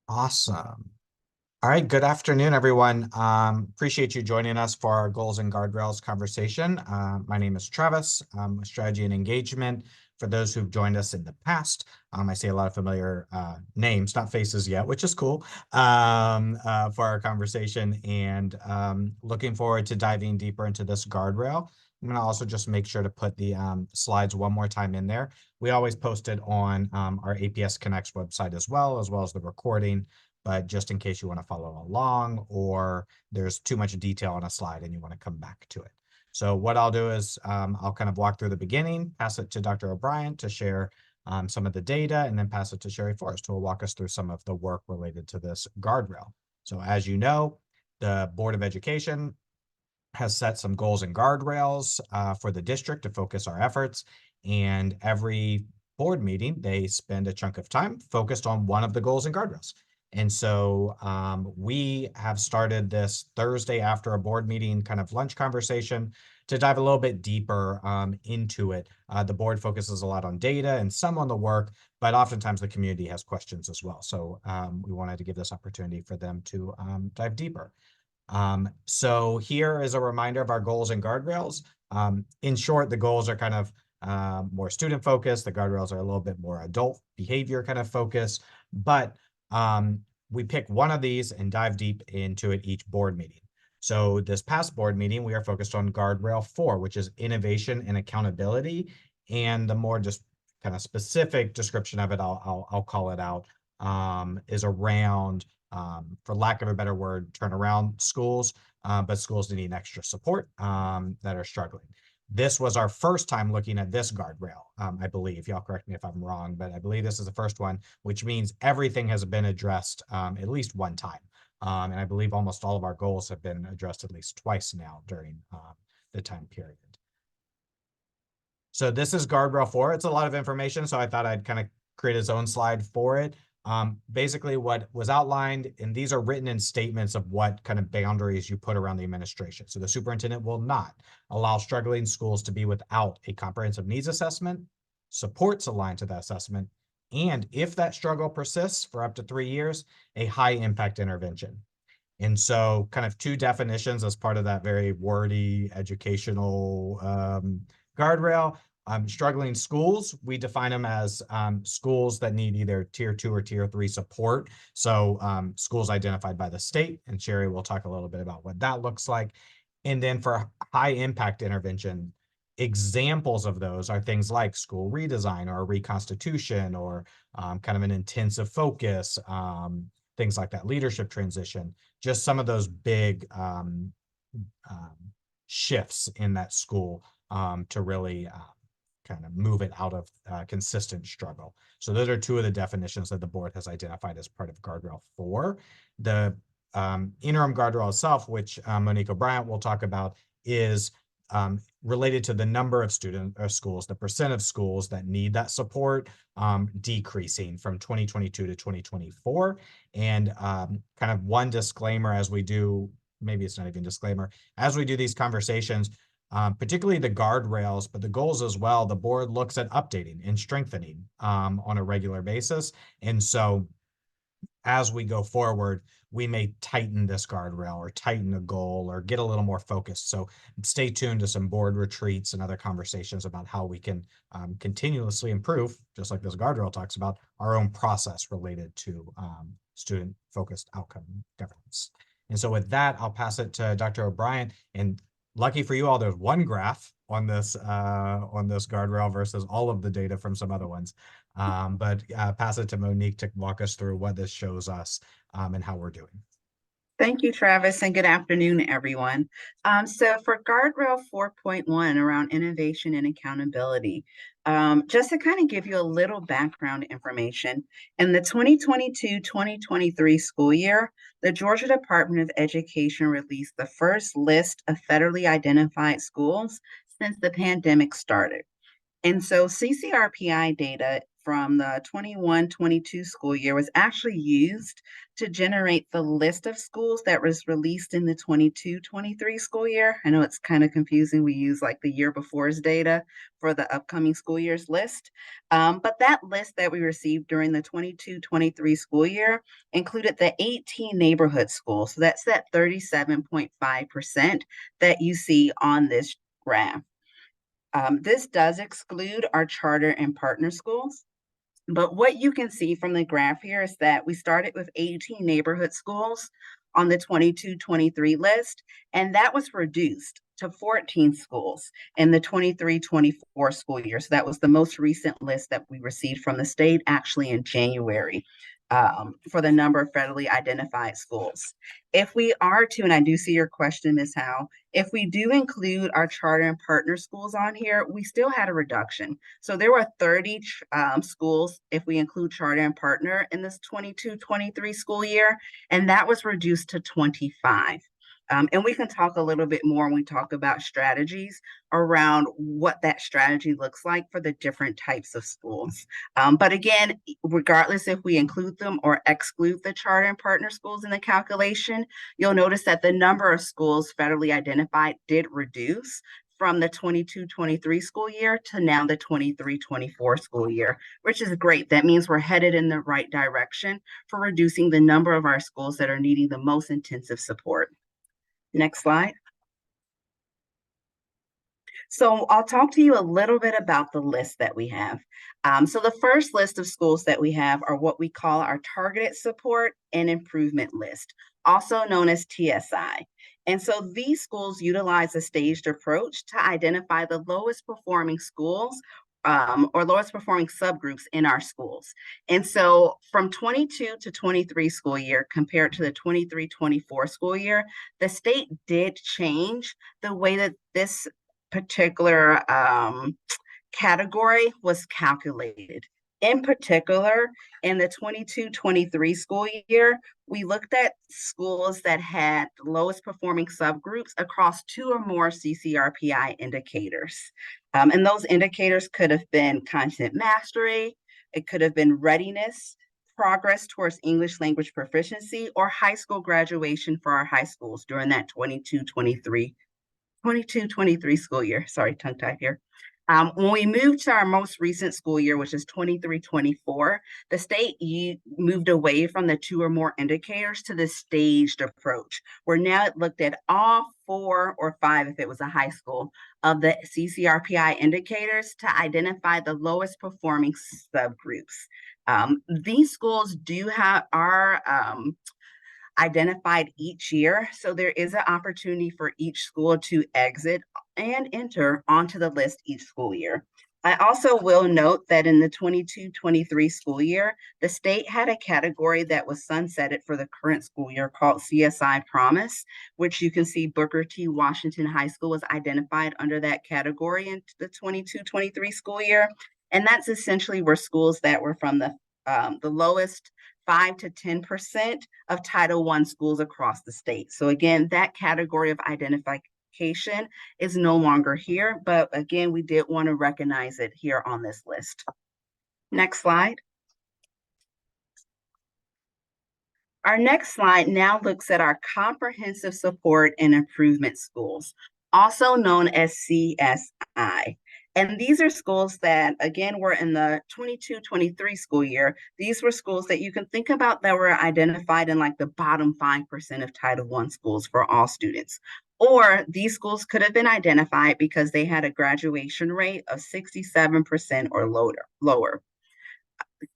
Awesome. All right, good afternoon, everyone. Appreciate you joining us for our Goals and Guardrails conversation. My name is Travis. I'm with Strategy and Engagement. For those who've joined us in the past, I see a lot of familiar names, not faces yet, which is cool for our conversation. And looking forward to diving deeper into this guardrail. I'm going to also just make sure to put the slides one more time in there. We always post it on our APS Connects website as well as the recording. But just in case you want to follow along or there's too much detail on a slide and you want to come back to it. So what I'll do is I'll kind of walk through the beginning, pass it to Dr. O'Brien to share some of the data, and then pass it to Sherry Forrest, who will walk us through some of the work related to this guardrail. So as you know, the Board of Education has set some goals and guardrails for the district to focus our efforts. And every board meeting, they spend a chunk of time focused on one of the goals and guardrails. And so we have started this Thursday after a board meeting kind of lunch conversation to dive a little bit deeper into it. The board focuses a lot on data and some on the work, but oftentimes the community has questions as well. So we wanted to give this opportunity for them to dive deeper. So here is a reminder of our goals and guardrails. In short, the goals are kind of more student focused. The guardrails are a little bit more adult behavior kind of focus, but we pick one of these and dive deep into it each board meeting. So this past board meeting, we are focused on Guardrail 4, which is innovation and accountability. And the more just kind of specific description of it, I'll call it out, is around, for lack of a better word, turnaround schools, but schools that need extra support that are struggling. This was our first time looking at this guardrail, I believe. Y'all correct me if I'm wrong, but I believe this is the first one, which means everything has been addressed at least one time. And I believe almost all of our goals have been addressed at least twice now during the time period. So this is Guardrail 4. It's a lot of information, so I thought I'd kind of create its own slide for it. Basically what was outlined, and these are written in statements of what kind of boundaries you put around the administration. So the superintendent will not allow struggling schools to be without a comprehensive needs assessment, supports aligned to that assessment, and if that struggle persists for up to 3 years, a high impact intervention. And so kind of two definitions as part of that very wordy educational guardrail. Struggling schools, we define them as schools that need either tier 2 or tier 3 support. So schools identified by the state, and Sherry will talk a little bit about what that looks like. And then for high impact intervention, examples of those are things like school redesign or reconstitution or kind of an intensive focus, things like that, leadership transition, just some of those big shifts in that school to really kind of move it out of consistent struggle. So those are two of the definitions that the board has identified as part of Guardrail 4. The interim guardrail itself, which Monique O'Brien will talk about, is related to the number of schools, the percent of schools that need that support decreasing from 2022 to 2024. And kind of one disclaimer as we do, maybe it's not even disclaimer, as we do these conversations, particularly the guardrails, but the goals as well, the board looks at updating and strengthening on a regular basis. And so as we go forward, we may tighten this guardrail or tighten a goal or get a little more focused. So stay tuned to some board retreats and other conversations about how we can continuously improve, just like this guardrail talks about, our own process related to student-focused outcome governance. And so with that, I'll pass it to Dr. O'Brien. And lucky for you all, there's one graph on this guardrail versus all of the data from some other ones. But pass it to Monique to walk us through what this shows us and how we're doing. Thank you, Travis, and good afternoon, everyone. So for Guardrail 4.1 around innovation and accountability, just to kind of give you a little background information, in the 2022-2023 school year, the Georgia Department of Education released the first list of federally identified schools since the pandemic started. And so CCRPI data from the 21-22 school year was actually used to generate the list of schools that was released in the 22-23 school year. I know it's kind of confusing. We use like the year before's data for the upcoming school year's list. But that list that we received during the 22-23 school year included the 18 neighborhood schools. So that's that 37.5% that you see on this graph. This does exclude our charter and partner schools. But what you can see from the graph here is that we started with 18 neighborhood schools on the 22-23 list, and that was reduced to 14 schools in the 23-24 school year. So that was the most recent list that we received from the state actually in January for the number of federally identified schools. If we are to, and I do see your question, Ms. Howe, if we do include our charter and partner schools on here, we still had a reduction. So there were 30 schools, if we include charter and partner, in this 22-23 school year, and that was reduced to 25. And we can talk a little bit more when we talk about strategies around what that strategy looks like for the different types of schools. But again, regardless if we include them or exclude the charter and partner schools in the calculation, you'll notice that the number of schools federally identified did reduce from the 22-23 school year to now the 23-24 school year, which is great. That means we're headed in the right direction for reducing the number of our schools that are needing the most intensive support. Next slide. So I'll talk to you a little bit about the list that we have. So the first list of schools that we have are what we call our targeted support and improvement list, also known as TSI. And so these schools utilize a staged approach to identify the lowest performing schools or lowest performing subgroups in our schools. And so from 22-23 school year compared to the 23-24 school year, the state did change the way that this particular category was calculated. In particular, in the 22-23 school year, we looked at schools that had the lowest performing subgroups across 2 or more CCRPI indicators. And those indicators could have been content mastery, it could have been readiness, progress towards English language proficiency, or high school graduation for our high schools during that 22-23 school year. Sorry, tongue tied here. When we moved to our most recent school year, which is 23-24, the state moved away from the 2 or more indicators to the staged approach, where now it looked at all 4 or 5, if it was a high school, of the CCRPI indicators to identify the lowest performing subgroups. These schools do have our identified each year. So there is an opportunity for each school to exit and enter onto the list each school year. I also will note that in the 22-23 school year, the state had a category that was sunsetted for the current school year called CSI Promise, which you can see Booker T. Washington High School was identified under that category in the 22-23 school year. And that's essentially where schools that were from the lowest 5 to 10% of Title I schools across the state. So again, that category of identification is no longer here, but again, we did want to recognize it here on this list. Next slide. Our next slide now looks at our comprehensive support and improvement schools, also known as CSI. And these are schools that, again, were in the 22-23 school year. These were schools that you can think about that were identified in like the bottom 5% of Title I schools for all students. Or these schools could have been identified because they had a graduation rate of 67% or lower.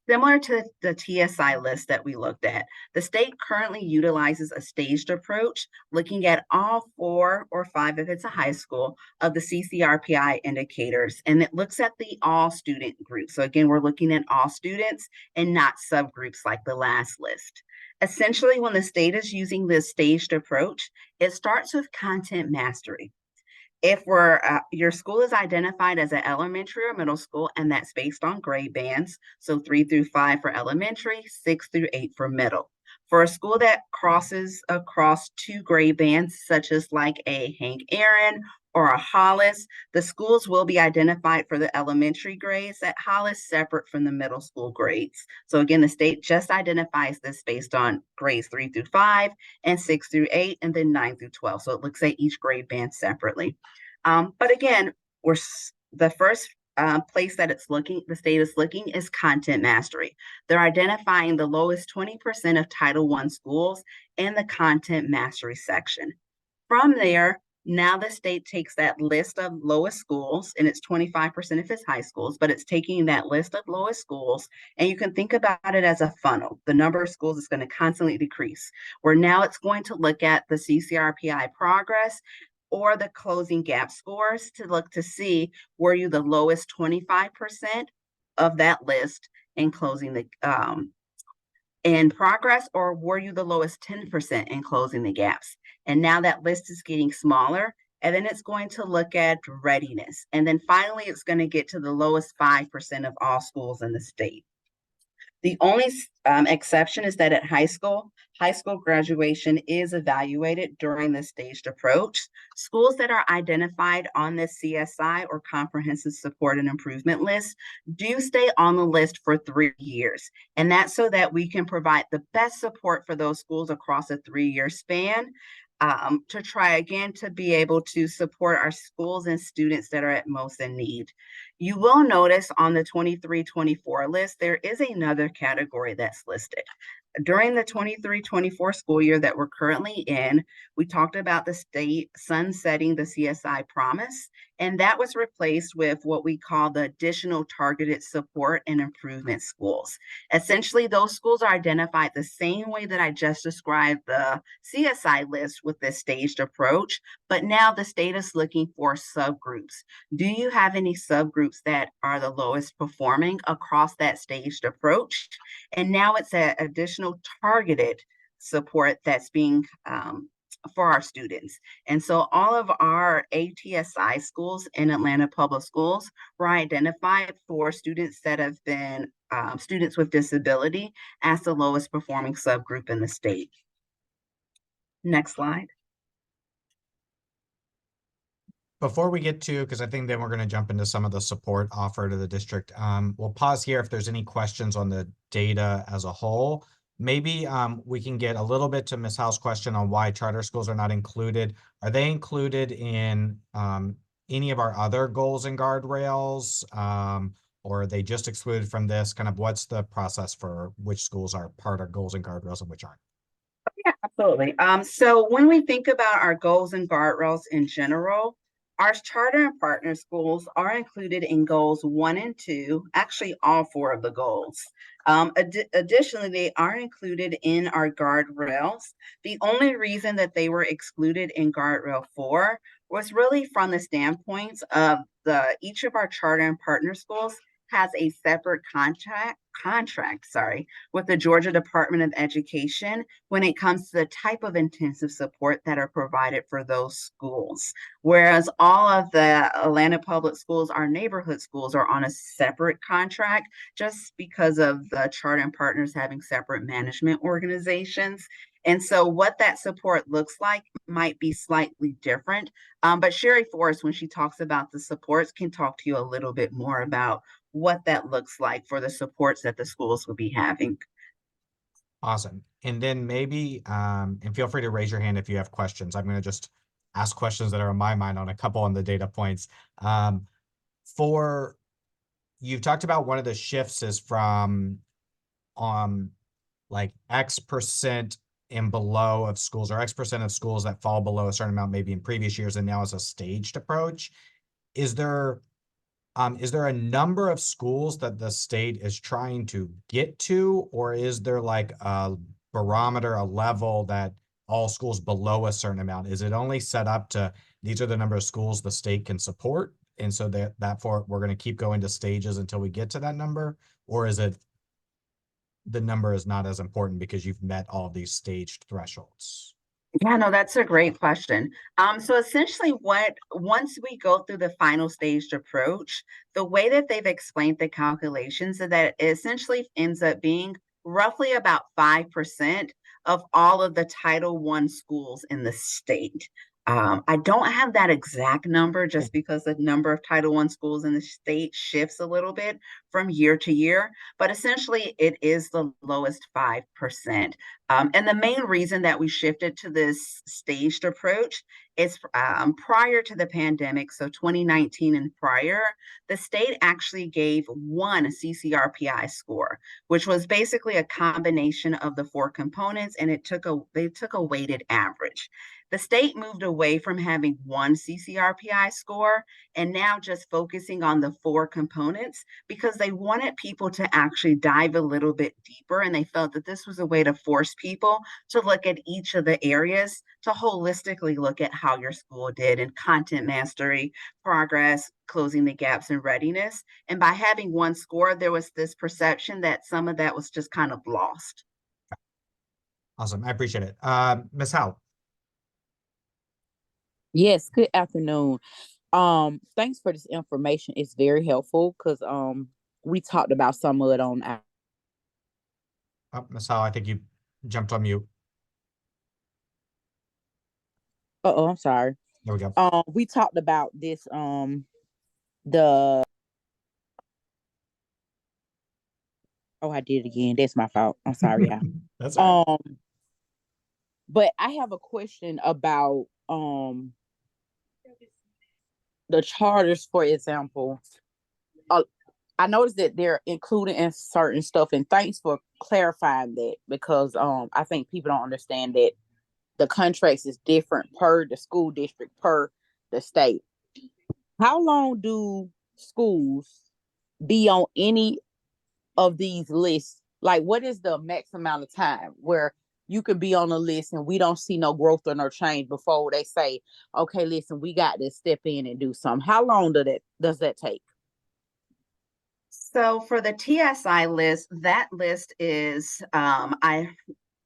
Similar to the TSI list that we looked at, the state currently utilizes a staged approach, looking at all 4 or 5, if it's a high school, of the CCRPI indicators, and it looks at the all student group. So again, we're looking at all students and not subgroups like the last list. Essentially, when the state is using this staged approach, it starts with content mastery. If your school is identified as an elementary or middle school, and that's based on grade bands, so 3 through 5 for elementary, 6 through 8 for middle. For a school that crosses across 2 grade bands, such as like a Hank Aaron or a Hollis, the schools will be identified for the elementary grades at Hollis separate from the middle school grades. So again, the state just identifies this based on grades 3 through 5 and 6 through 8, and then 9 through 12. So it looks at each grade band separately. But again, we're the first place that the state is looking is content mastery. They're identifying the lowest 20% of Title I schools in the content mastery section. From there, now the state takes that list of lowest schools, and it's 25% if it's high schools, but it's taking that list of lowest schools, and you can think about it as a funnel. The number of schools is going to constantly decrease, where now it's going to look at the CCRPI progress or the closing gap scores to look to see, were you the lowest 25% of that list in closing the in progress, or were you the lowest 10% in closing the gaps? And now that list is getting smaller. And then it's going to look at readiness. And then finally, it's going to get to the lowest 5% of all schools in the state. The only exception is that at high school graduation is evaluated during the staged approach. Schools that are identified on the CSI or Comprehensive Support and Improvement list do stay on the list for 3 years. And that's so that we can provide the best support for those schools across a 3-year span, to try again to be able to support our schools and students that are at most in need. You will notice on the 23-24 list, there is another category that's listed. During the 23-24 school year that we're currently in, we talked about the state sunsetting the CSI promise, and that was replaced with what we call the additional targeted support and improvement schools. Essentially, those schools are identified the same way that I just described the CSI list with this staged approach, but now the state is looking for subgroups. Do you have any subgroups that are the lowest performing across that staged approach? And now it's an additional targeted support that's being for our students. And so all of our ATSI schools in Atlanta Public Schools were identified for students that have been students with disability as the lowest performing subgroup in the state. Next slide. Before we get to, because I think then we're going to jump into some of the support offered to the district, we'll pause here if there's any questions on the data as a whole. Maybe we can get a little bit to Ms. Howe's question on why charter schools are not included. Are they included in any of our other goals and guardrails, or are they just excluded from this? Kind of what's the process for which schools are part of goals and guardrails and which aren't? Yeah, absolutely. So when we think about our goals and guardrails in general, our charter and partner schools are included in goals 1 and 2, actually all 4 of the goals. Additionally, they are included in our guardrails. The only reason that they were excluded in guardrail 4 was really from the standpoints of each of our charter and partner schools has a separate contract, with the Georgia Department of Education when it comes to the type of intensive support that are provided for those schools. Whereas all of the Atlanta Public Schools, our neighborhood schools, are on a separate contract just because of the charter and partners having separate management organizations. And so what that support looks like might be slightly different. But Sherry Forrest, when she talks about the supports, can talk to you a little bit more about what that looks like for the supports that the schools will be having. Awesome. And then maybe, and feel free to raise your hand if you have questions. I'm going to just ask questions that are on my mind on a couple on the data points. You've talked about one of the shifts is from like X% and below of schools, or X% of schools that fall below a certain amount maybe in previous years, and now it's a staged approach. Is there a number of schools that the state is trying to get to, or is there like a barometer, a level that all schools below a certain amount? Is it only set up to, these are the number of schools the state can support, and so therefore we're going to keep going to stages until we get to that number? Or is it the number is not as important because you've met all of these staged thresholds? Yeah, no, that's a great question. So essentially once we go through the final staged approach, the way that they've explained the calculations is that it essentially ends up being roughly about 5% of all of the Title I schools in the state. I don't have that exact number just because the number of Title I schools in the state shifts a little bit from year to year, but essentially it is the lowest 5%. And the main reason that we shifted to this staged approach is prior to the pandemic, so 2019 and prior, the state actually gave one CCRPI score, which was basically a combination of the four components, and they took a weighted average. The state moved away from having one CCRPI score and now just focusing on the four components because they wanted people to actually dive a little bit deeper. And they felt that this was a way to force people to look at each of the areas to holistically look at how your school did in content mastery, progress, closing the gaps, and readiness. And by having one score, there was this perception that some of that was just kind of lost. Awesome. I appreciate it. Ms. Howe. Yes, good afternoon. Thanks for this information. It's very helpful because we talked about some of it on our Oh, Ms. Howe, I think you jumped on mute. I'm sorry. There we go. We talked about this the I did it again. That's my fault. I'm sorry, y'all. That's all right. But I have a question about the charters, for example. I noticed that they're included in certain stuff, and thanks for clarifying that because I think people don't understand that the contracts is different per the school district, per the state. How long do schools be on any of these lists? Like, what is the max amount of time where you could be on a list and we don't see no growth or no change before they say, okay, listen, we got to step in and do something? How long does that take? So for the TSI list, that list is I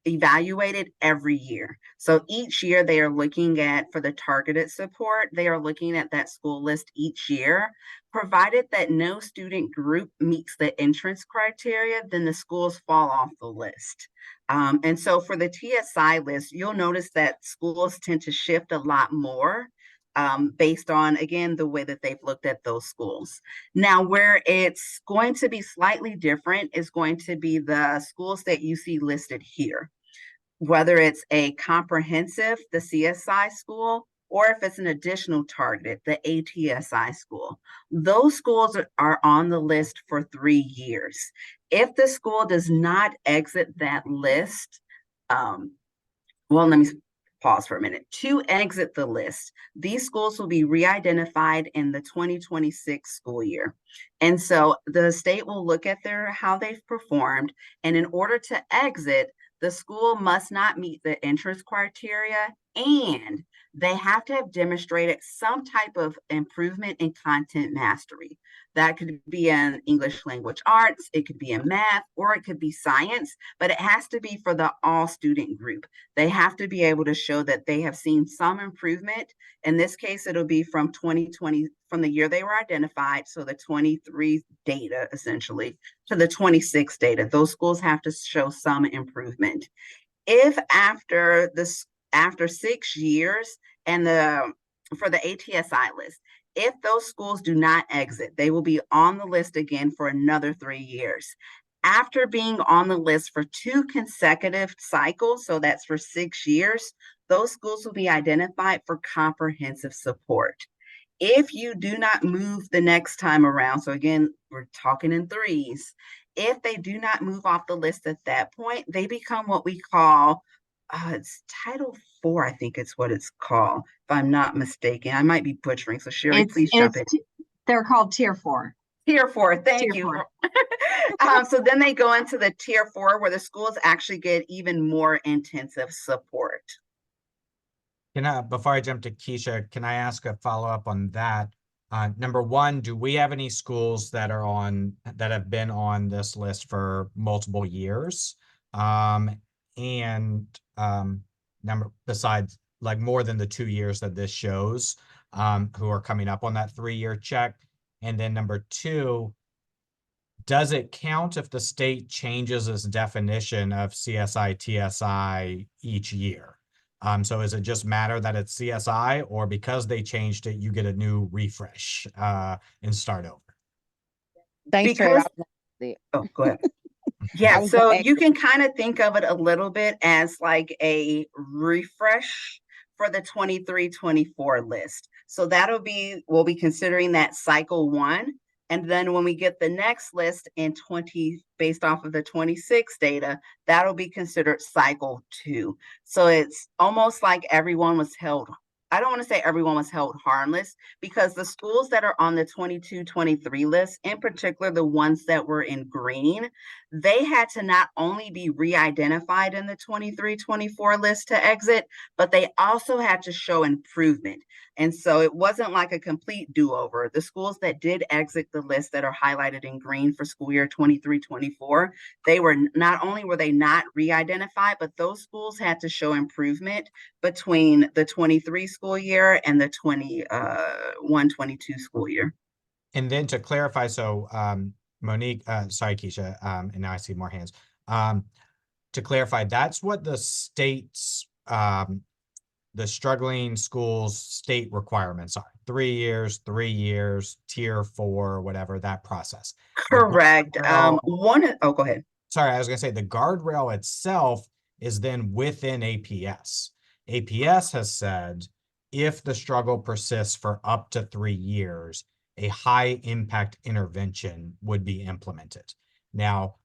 evaluated every year. So each year they are looking at, for the targeted support, they are looking at that school list each year. Provided that no student group meets the entrance criteria, then the schools fall off the list. And so for the TSI list, you'll notice that schools tend to shift a lot more based on, again, the way that they've looked at those schools. Now, where it's going to be slightly different is going to be the schools that you see listed here, whether it's a comprehensive, the CSI school, or if it's an additional targeted, the ATSI school. Those schools are on the list for 3 years. If the school does not exit that list, well, let me pause for a minute. To exit the list, these schools will be re-identified in the 2026 school year. And so the state will look at how they've performed, and in order to exit, the school must not meet the entrance criteria, and they have to have demonstrated some type of improvement in content mastery. That could be in English language arts, it could be in math, or it could be science, but it has to be for the all student group. They have to be able to show that they have seen some improvement. In this case, it'll be from 2020, from the year they were identified, so the 23 data essentially, to the 26 data. Those schools have to show some improvement. If after 6 years and for the ATSI list, if those schools do not exit, they will be on the list again for another 3 years. After being on the list for 2 consecutive cycles, so that's for 6 years, those schools will be identified for comprehensive support. If you do not move the next time around, so again, we're talking in threes, if they do not move off the list at that point, they become what we call, it's Title IV, I think it's what it's called, if I'm not mistaken. I might be butchering, so Sherry, please jump in. They're called Tier 4. Tier 4, thank Tier you. 4. So then they go into the Tier 4 where the schools actually get even more intensive support. Before I jump to Keisha, can I ask a follow-up on that? Number one, do we have any schools that have been on this list for multiple years? Besides, like, more than the 2 years that this shows, who are coming up on that 3-year check? And then number two, does it count if the state changes its definition of CSI, TSI each year? So is it just matter that it's CSI, or because they changed it, you get a new refresh and start over? Thanks, Trevor. Because oh, go ahead. I Yeah, was gonna so ask you can kind of think of it a little bit as like a refresh for the 23-24 list. So we'll be considering that cycle 1. And then when we get the next list in 20, based off of the 26 data, that'll be considered cycle 2. So it's almost like everyone was held. I don't want to say everyone was held harmless, because the schools that are on the 22-23 list, in particular the ones that were in green, they had to not only be re-identified in the 23-24 list to exit, but they also had to show improvement. And so it wasn't like a complete do-over. The schools that did exit the list that are highlighted in green for school year 23-24, they were not only were they not re-identified, but those schools had to show improvement between the 23 school year and the 21-22 school year. And then to clarify, so Monique, sorry, Keisha, and now I see more hands. To clarify, that's what the state's, the struggling schools state requirements are. 3 years, tier 4, whatever, that process. Correct. Oh, Go ahead. Sorry, I was gonna say the guardrail itself is then within APS. APS has said if the struggle persists for up to 3 years, a high impact intervention would be implemented. Now,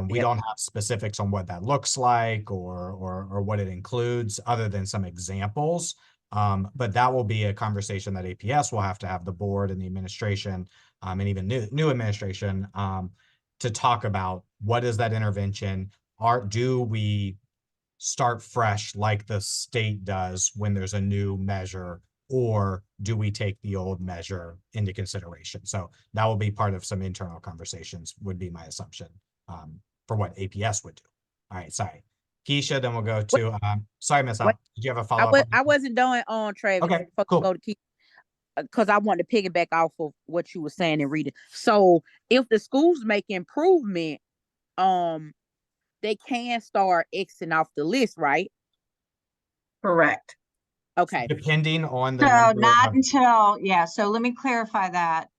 we don't have specifics on what that looks like or what it includes, other than some examples. But that will be a conversation that APS will have to have the board and the administration, and even new administration, to talk about what is that intervention. Do we start fresh like the state does when there's a new measure, or do we take the old measure into consideration? So that will be part of some internal conversations, would be my assumption, for what APS would do. All right, sorry. Keisha, then we'll go to, sorry, Miss Al, did you have a follow-up? I wasn't done on Travis. Okay, cool. Go to Keisha, because I wanted to piggyback off of what you were saying and reading. So if the schools make improvement, they can start exiting off the list, right? Correct. Okay. Depending on the So number not of, until, yeah, so let me clarify that.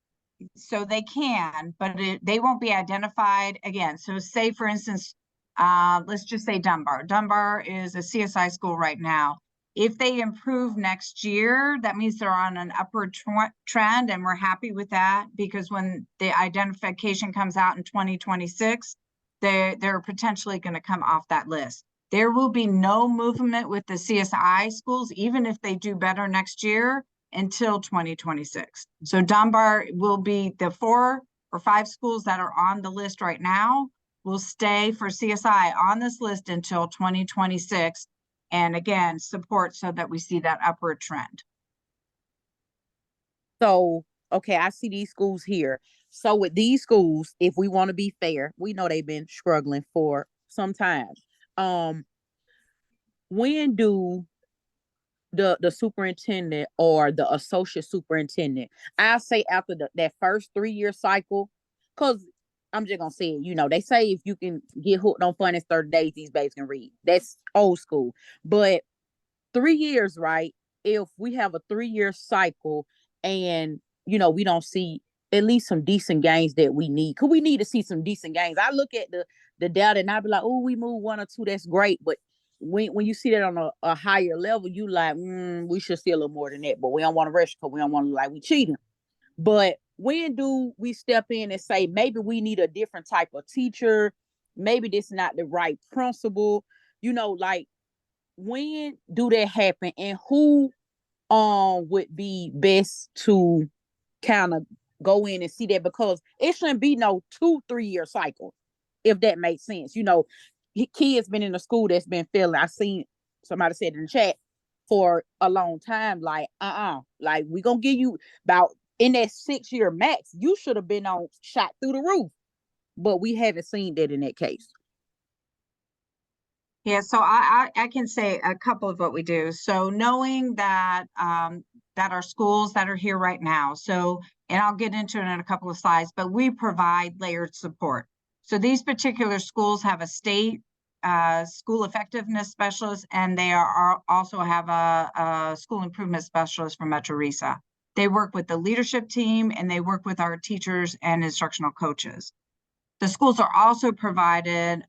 So they can, but they won't be identified again. So say, for instance, let's just say Dunbar. Dunbar is a CSI school right now. If they improve next year, that means they're on an upward trend, and we're happy with that, because when the identification comes out in 2026, they're potentially going to come off that list. There will be no movement with the CSI schools, even if they do better next year, until 2026. So Dunbar will be the 4 or 5 schools that are on the list right now will stay for CSI on this list until 2026. And again, support so that we see that upward trend. So, okay, I see these schools here. So with these schools, if we want to be fair, we know they've been struggling for some time. When do the superintendent or the associate superintendent, I'll say after that first 3-year cycle, because I'm just gonna say it, they say if you can get hooked on fun in 30 days, these babies can read. That's old school. But 3 years, right? If we have a 3-year cycle and we don't see at least some decent gains that we need, because we need to see some decent gains. I look at the data and I be like, oh, we move 1 or 2, that's great. But when you see that on a higher level, you like, we should see a little more than that. But we don't want to rush because we don't want to look like we cheating. But when do we step in and say, maybe we need a different type of teacher? Maybe this is not the right principal. Like, when do that happen, and who would be best to kind of go in and see that? Because it shouldn't be no 2-3 year cycle, if that makes sense. Kids been in a school that's been failing. I seen somebody said in the chat for a long time, like like we gonna give you about in that 6-year max, you should have been on shot through the roof, but we haven't seen that in that case. Yeah, so I can say a couple of what we do. So knowing that that our schools that are here right now, and I'll get into it in a couple of slides, but we provide layered support. So these particular schools have a state school effectiveness specialist, and they also have a school improvement specialist from Metro Risa. They work with the leadership team and they work with our teachers and instructional coaches. The schools are also provided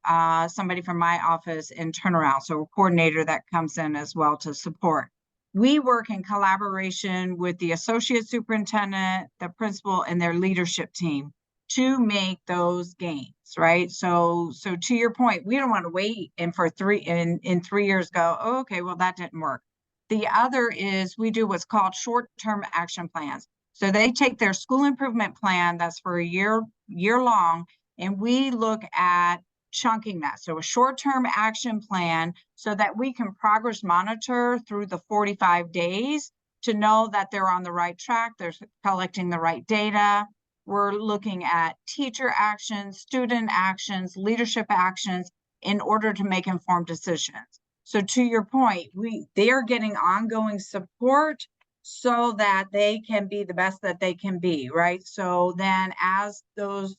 somebody from my office in turnaround, so a coordinator that comes in as well to support. We work in collaboration with the associate superintendent, the principal, and their leadership team to make those gains, right? So to your point, we don't want to wait and for in 3 years go, oh, okay, well, that didn't work. The other is we do what's called short-term action plans. So they take their school improvement plan that's for a year long, and we look at chunking that. So a short-term action plan so that we can progress monitor through the 45 days to know that they're on the right track, they're collecting the right data. We're looking at teacher actions, student actions, leadership actions in order to make informed decisions. So to your point, they are getting ongoing support so that they can be the best that they can be, right? So then as those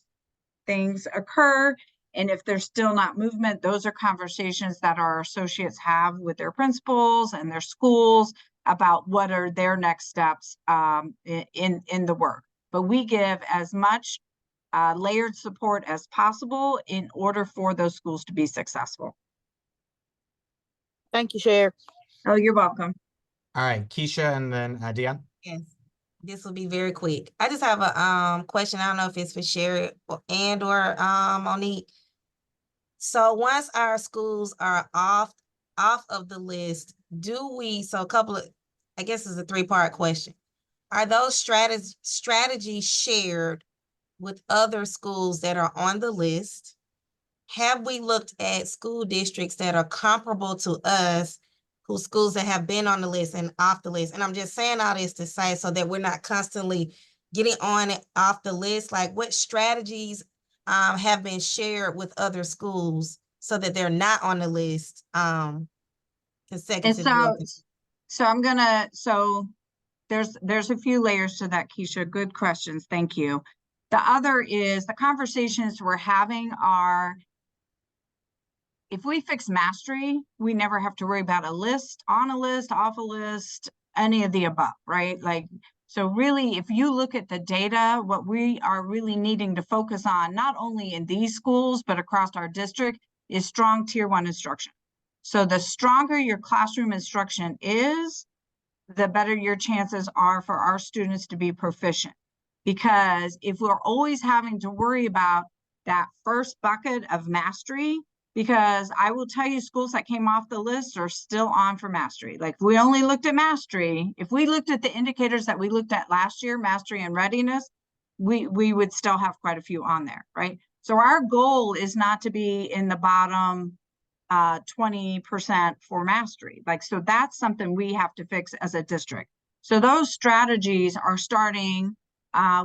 things occur, and if there's still not movement, those are conversations that our associates have with their principals and their schools about what are their next steps in the work. But we give as much layered support as possible in order for those schools to be successful. Thank you, Sherry. Oh, you're welcome. All right, Keisha and then Dion. Yes, this will be very quick. I just have a question. I don't know if it's for Sherry or Monique. So once our schools are off of the list, so a couple of, I guess it's a 3-part question. Are those strategies shared with other schools that are on the list? Have we looked at school districts that are comparable to us, whose schools that have been on the list and off the list? And I'm just saying all this to say so that we're not constantly getting on and off the list. Like, what strategies have been shared with other schools so that they're not on the list consecutively? There's a few layers to that, Keisha. Good questions. Thank you. The other is the conversations we're having are, if we fix mastery, we never have to worry about a list, on a list, off a list, any of the above, right? Like, so really, if you look at the data, what we are really needing to focus on, not only in these schools, but across our district, is strong tier 1 instruction. So the stronger your classroom instruction is, the better your chances are for our students to be proficient. Because if we're always having to worry about that first bucket of mastery, because I will tell you, schools that came off the list are still on for mastery. Like, if we only looked at mastery, if we looked at the indicators that we looked at last year, mastery and readiness, we would still have quite a few on there, right? So our goal is not to be in the bottom 20% for mastery. Like, so that's something we have to fix as a district. So those strategies are starting.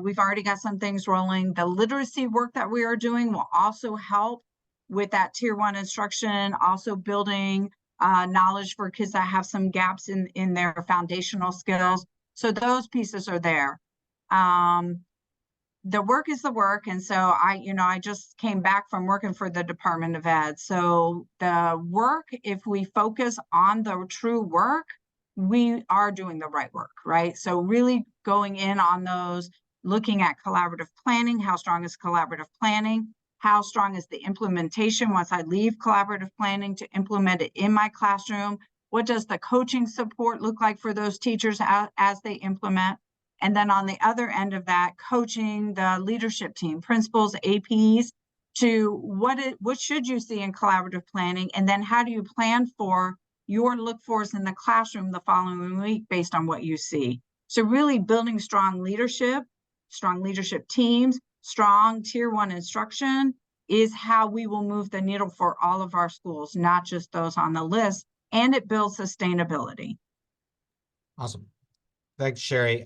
We've already got some things rolling. The literacy work that we are doing will also help with that tier 1 instruction, also building knowledge for kids that have some gaps in their foundational skills. So those pieces are there. The work is the work. And so I just came back from working for the Department of Ed. So the work, if we focus on the true work, we are doing the right work, right? So really going in on those, looking at collaborative planning, how strong is collaborative planning? How strong is the implementation once I leave collaborative planning to implement it in my classroom? What does the coaching support look like for those teachers as they implement? And then on the other end of that, coaching the leadership team, principals, APs, to what should you see in collaborative planning? And then how do you plan for your look-fors in the classroom the following week based on what you see? So really building strong leadership teams, strong tier 1 instruction is how we will move the needle for all of our schools, not just those on the list, and it builds sustainability. Awesome. Thanks, Sherry.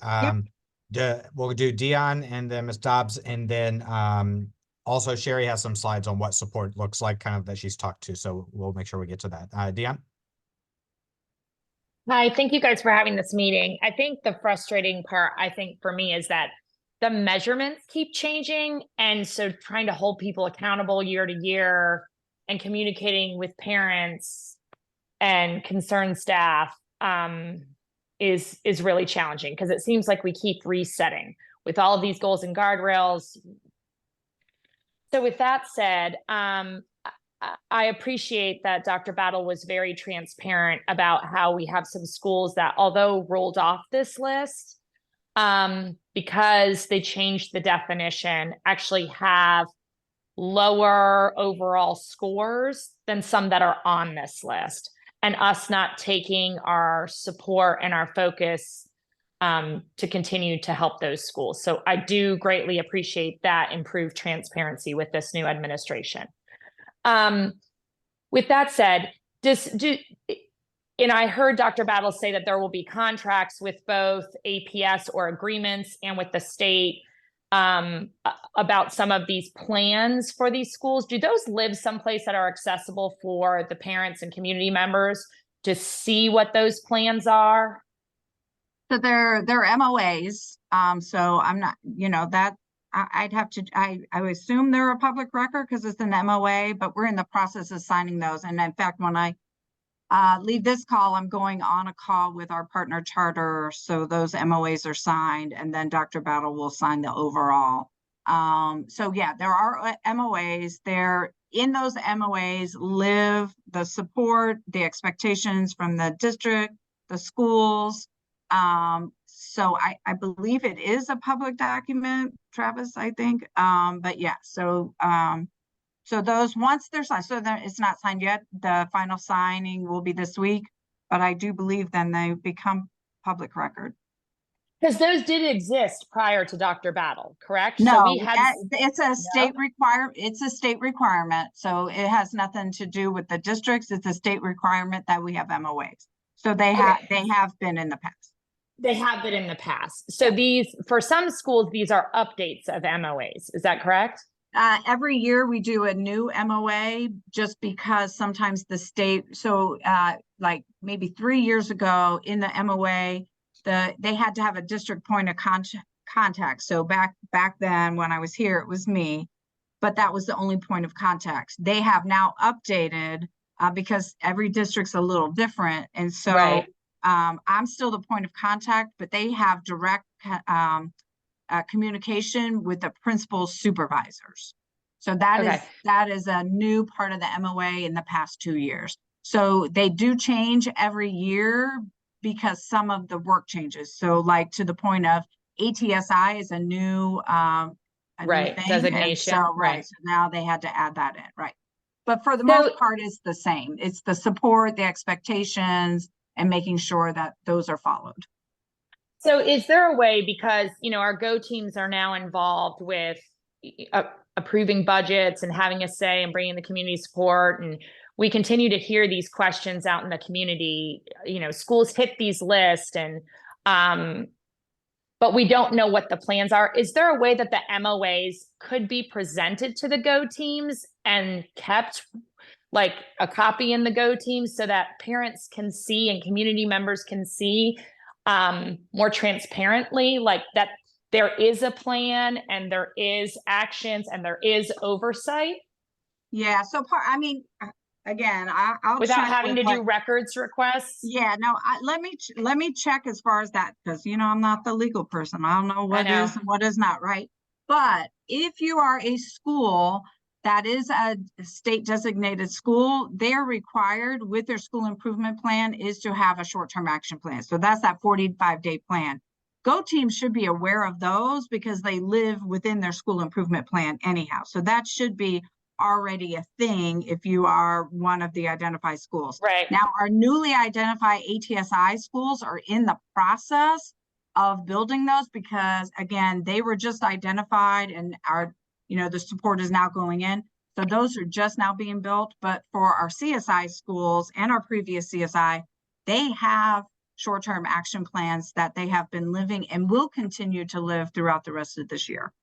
Yep. We'll do Dion and then Ms. Dobbs, and then also Sherry has some slides on what support looks like, kind of, that she's talked to. So we'll make sure we get to that. Dion? Hi, thank you guys for having this meeting. I think the frustrating part, for me, is that the measurements keep changing. And so trying to hold people accountable year to year and communicating with parents and concerned staff is really challenging, because it seems like we keep resetting with all of these goals and guardrails. So with that said, I appreciate that Dr. Battle was very transparent about how we have some schools that, although rolled off this list, because they changed the definition, actually have lower overall scores than some that are on this list, and us not taking our support and our focus to continue to help those schools. So I do greatly appreciate that improved transparency with this new administration. With that said, and I heard Dr. Battle say that there will be contracts with both APS or agreements and with the state about some of these plans for these schools. Do those live someplace that are accessible for the parents and community members to see what those plans are? So they're MOAs. So I'm not, that I'd have to, I would assume they're a public record because it's an MOA, but we're in the process of signing those. And in fact, when I leave this call, I'm going on a call with our partner charter. So those MOAs are signed, and then Dr. Battle will sign the overall. So yeah, there are MOAs there. In those MOAs live the support, the expectations from the district, the schools. So I believe it is a public document, Travis, I think. But yeah, so those, once they're signed, so that it's not signed yet, the final signing will be this week, but I do believe then they become public record. Because those did exist prior to Dr. Battle, correct? No, So we had it's a state requirement. It's a state requirement. So it has nothing to do with the districts. It's a state requirement that we have MOAs. So they have been in the past. They have been in the past. So these, for some schools, these are updates of MOAs. Is that correct? Every year we do a new MOA, just because sometimes the state, like maybe 3 years ago in the MOA, they had to have a district point of contact. So back then when I was here, it was me, but that was the only point of contact. They have now updated because every district's a little different. And so Right. I'm still the point of contact, but they have direct communication with the principal supervisors. So that is a new part of the MOA in the past 2 years. So they do change every year because some of the work changes. So like to the point of ATSI is a new Right, thing. designation, So, right. So now they had to add that in, right? But for the most part, it's the same. It's the support, the expectations, and making sure that those are followed. So is there a way, because, our GO teams are now involved with approving budgets and having a say and bringing the community support, and we continue to hear these questions out in the community, schools hit these lists and, but we don't know what the plans are. Is there a way that the MOAs could be presented to the GO teams and kept like a copy in the GO teams so that parents can see and community members can see more transparently, like that there is a plan and there is actions and there is oversight? Yeah, so again, I'll without check having to with, do records requests. Yeah, no, let me check as far as that, because I'm not the legal person. I don't know what is and what is not, right? But if you are a school that is a state designated school, they're required with their school improvement plan is to have a short-term action plan. So that's that 45-day plan. GO teams should be aware of those because they live within their school improvement plan anyhow. So that should be already a thing if you are one of the identified schools. Right. Now, our newly identified ATSI schools are in the process of building those because, again, they were just identified and the support is now going in. So those are just now being built. But for our CSI schools and our previous CSI, they have short-term action plans that they have been living and will continue to live throughout the rest of this year.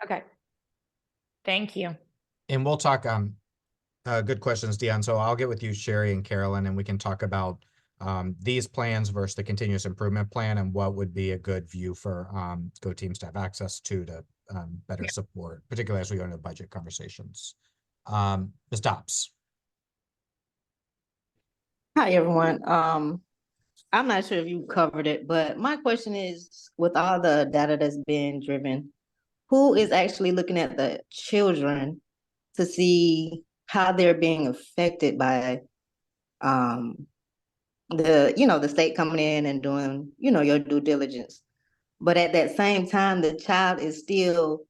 Okay. Thank you. And we'll talk, good questions, Dion. So I'll get with you, Sherry and Carolyn, and we can talk about these plans versus the continuous improvement plan and what would be a good view for GO teams to have access to better support, particularly as we go into budget conversations. Ms. Dobbs. Hi, everyone. I'm not sure if you covered it, but my question is, with all the data that's been driven, who is actually looking at the children to see how they're being affected by the state coming in and doing, your due diligence. But at that same time, the child is still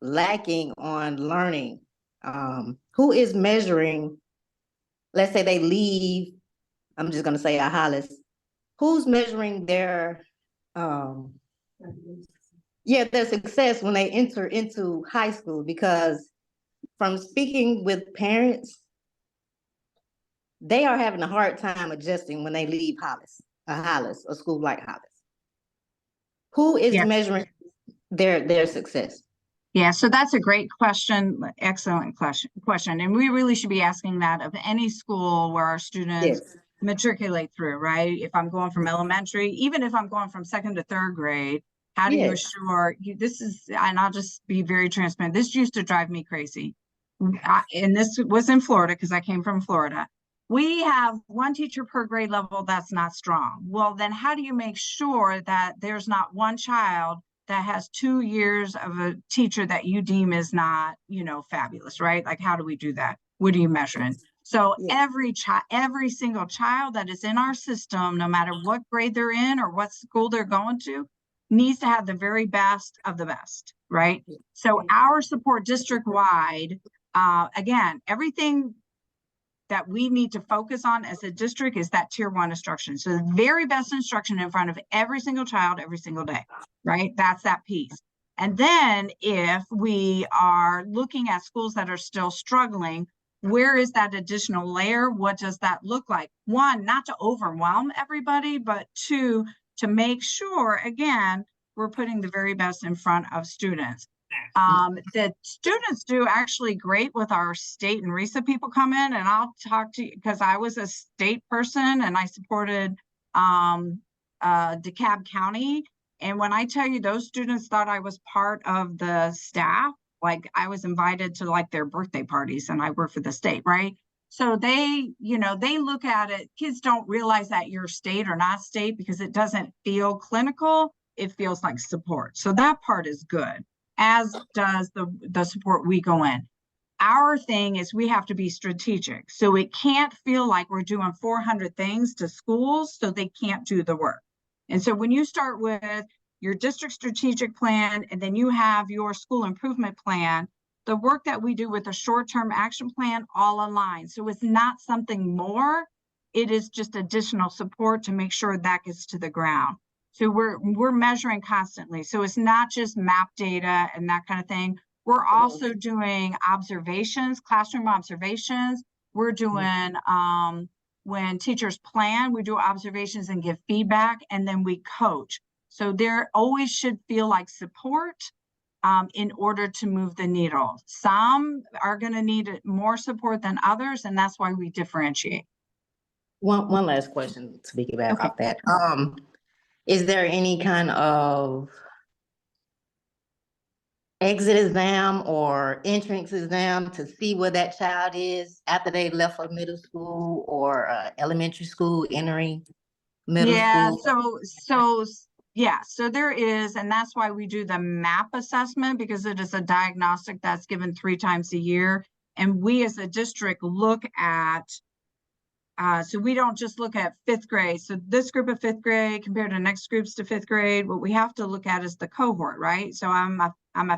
lacking on learning. Who is measuring, let's say they leave, I'm just gonna say a Hollis, who's measuring their their success when they enter into high school? Because from speaking with parents, they are having a hard time adjusting when they leave Hollis, a school like Hollis. Who is Yeah. measuring their success? Yeah, so that's a great question. Excellent question. And we really should be asking that of any school where our students Yes. matriculate through, right? If I'm going from elementary, even if I'm going from 2nd to 3rd grade, how do you Yes. assure you, this is, and I'll just be very transparent. This used to drive me crazy. And this was in Florida because I came from Florida. We have one teacher per grade level that's not strong. Well, then how do you make sure that there's not one child that has 2 years of a teacher that you deem is not, fabulous, right? Like, how do we do that? What are you measuring? So every single child that is in our system, no matter what grade they're in or what school they're going to, needs to have the very best of the best, right? So our support district wide, again, everything that we need to focus on as a district is that tier 1 instruction. So the very best instruction in front of every single child every single day, right? That's that piece. And then if we are looking at schools that are still struggling, where is that additional layer? What does that look like? 1, not to overwhelm everybody, but 2, to make sure, again, we're putting the very best in front of students. The students do actually great with our state and RESA people come in, and I'll talk to you because I was a state person and I supported DeKalb County. And when I tell you those students thought I was part of the staff, like I was invited to like their birthday parties and I work for the state, right? So they, they look at it, kids don't realize that you're state or not state because it doesn't feel clinical. It feels like support. So that part is good, as does the support we go in. Our thing is we have to be strategic. So it can't feel like we're doing 400 things to schools so they can't do the work. And so when you start with your district strategic plan and then you have your school improvement plan, the work that we do with a short-term action plan all aligns. So it's not something more, it is just additional support to make sure that gets to the ground. So we're measuring constantly. So it's not just map data and that kind of thing. We're also doing observations, classroom observations. We're doing, when teachers plan, we do observations and give feedback, and then we coach. So there always should feel like support in order to move the needle. Some are going to need more support than others, and that's why we differentiate. One last question to piggyback off that. Is there any kind of exit exam or entrance exam to see where that child is after they left for middle school or elementary school, entering middle school? So there is, and that's why we do the MAP assessment, because it is a diagnostic that's given 3 times a year. And we as a district look at, so we don't just look at 5th grade. So this group of 5th grade compared to next groups to 5th grade, what we have to look at is the cohort, right? So I'm a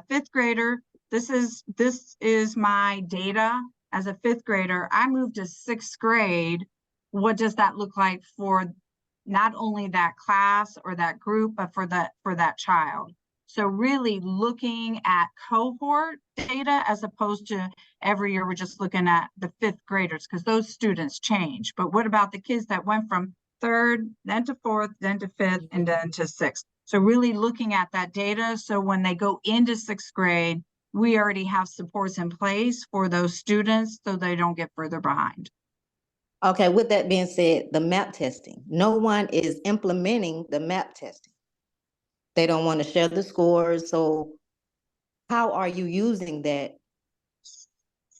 5th grader. This is my data as a 5th grader. I moved to 6th grade. What does that look like for not only that class or that group, but for that child? So really looking at cohort data as opposed to every year we're just looking at the 5th graders, because those students change. But what about the kids that went from 3rd, then to 4th, then to 5th, and then to 6th? So really looking at that data. So when they go into 6th grade, we already have supports in place for those students so they don't get further behind. Okay, with that being said, the MAP testing, no one is implementing the MAP testing. They don't want to share the scores. So how are you using that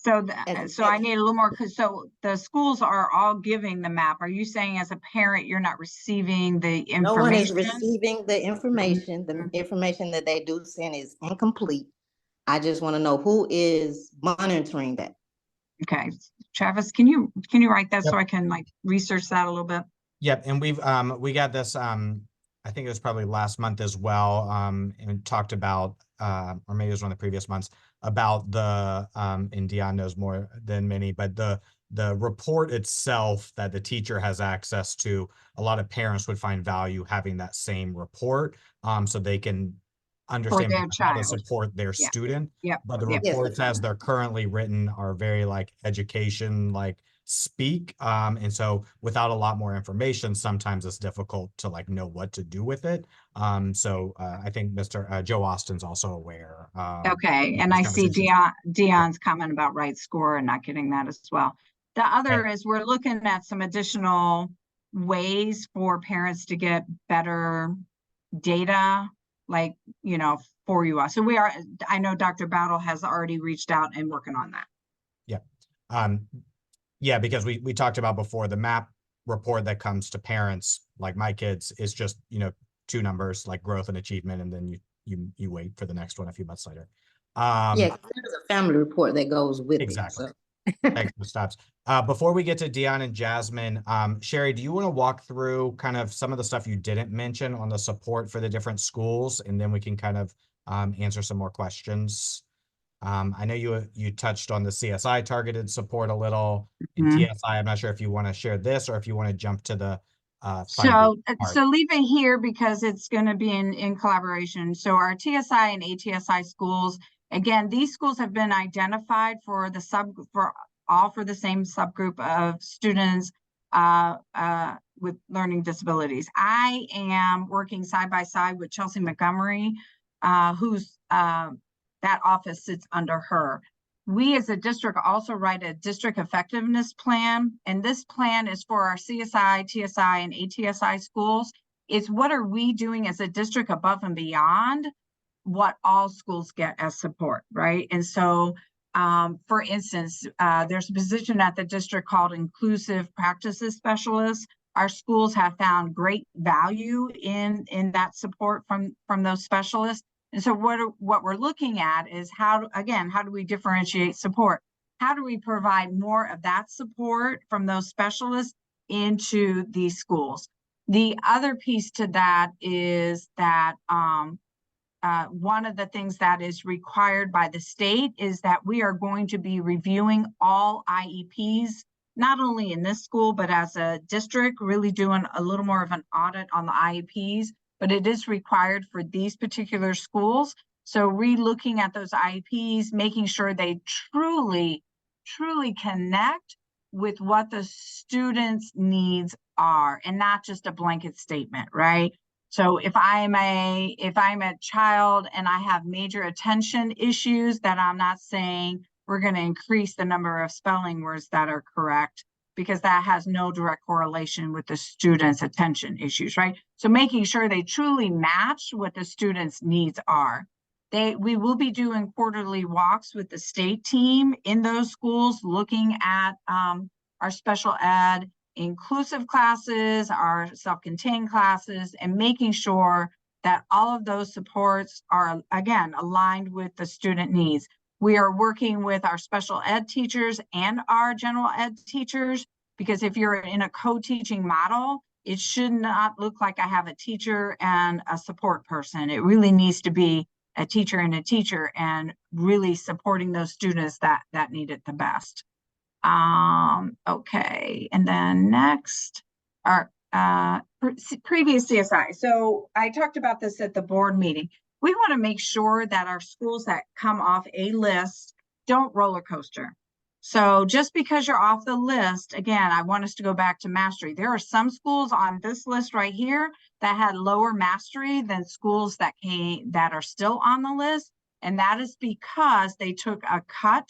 So, As- so I need a little more, because so the schools are all giving the map. Are you saying as a parent, you're not receiving the No one is information? receiving the information. The information that they do send is incomplete. I just want to know who is monitoring that. Okay, Travis, can you write that so I can like research that a little bit? Yep, and we got this I think it was probably last month as well, and talked about or maybe it was one of the previous months about the and Dion knows more than many, but the report itself that the teacher has access to, a lot of parents would find value having that same report so they can understand their how to child. support their Yeah. student. Yep. But the Yep. Yes. reports as they're currently written are very like education like speak, and so without a lot more information sometimes it's difficult to like know what to do with it. So I think Mr. Joe Austin's also aware. Okay, and I see Dion's comment about right score and not getting that as well. The other is we're looking at some additional ways for parents to get better data, like, you know, for you all. So I know Dr. Battle has already reached out and working on that. Yeah, because we talked about before, the map report that comes to parents, like my kids, is just, you know, 2 numbers like growth and achievement, and then you wait for the next one a few months later. Yeah, there's a family report that goes with Exactly. it. So. Thanks for the stops. Before we get to Dion and Jasmine, Sherry, do you want to walk through kind of some of the stuff you didn't mention on the support for the different schools, and then we can kind of answer some more questions? I know you touched on the CSI targeted support a little. In TSI, I'm not sure if you want to share this or if you want to jump to the So leave it here because it's going to be in collaboration. So our TSI and ATSI schools, again, these schools have been identified for the same subgroup of students with learning disabilities. I am working side by side with Chelsea Montgomery, who's that office sits under her. We as a district also write a district effectiveness plan, and this plan is for our CSI, TSI, and ATSI schools. It's what are we doing as a district above and beyond what all schools get as support, right? And so, for instance, there's a position at the district called Inclusive Practices Specialist. Our schools have found great value in that support from those specialists. And so what we're looking at is how do we differentiate support? How do we provide more of that support from those specialists into these schools? The other piece to that is that one of the things that is required by the state is that we are going to be reviewing all IEPs, not only in this school, but as a district, really doing a little more of an audit on the IEPs. But it is required for these particular schools. So re-looking at those IEPs, making sure they truly connect with what the students' needs are and not just a blanket statement, right? So if I'm a child and I have major attention issues, that I'm not saying we're going to increase the number of spelling words that are correct, because that has no direct correlation with the students' attention issues, right? So making sure they truly match what the students' needs are. We will be doing quarterly walks with the state team in those schools, looking at our special ed inclusive classes, our self-contained classes, and making sure that all of those supports are, again, aligned with the student needs. We are working with our special ed teachers and our general ed teachers, because if you're in a co-teaching model, it should not look like I have a teacher and a support person. It really needs to be a teacher and a teacher, and really supporting those students that need it the best. Okay, and then next, our previous CSI. So I talked about this at the board meeting. We want to make sure that our schools that come off a list don't roller coaster. So just because you're off the list, again, I want us to go back to mastery. There are some schools on this list right here that had lower mastery than schools that are still on the list. And that is because they took a cut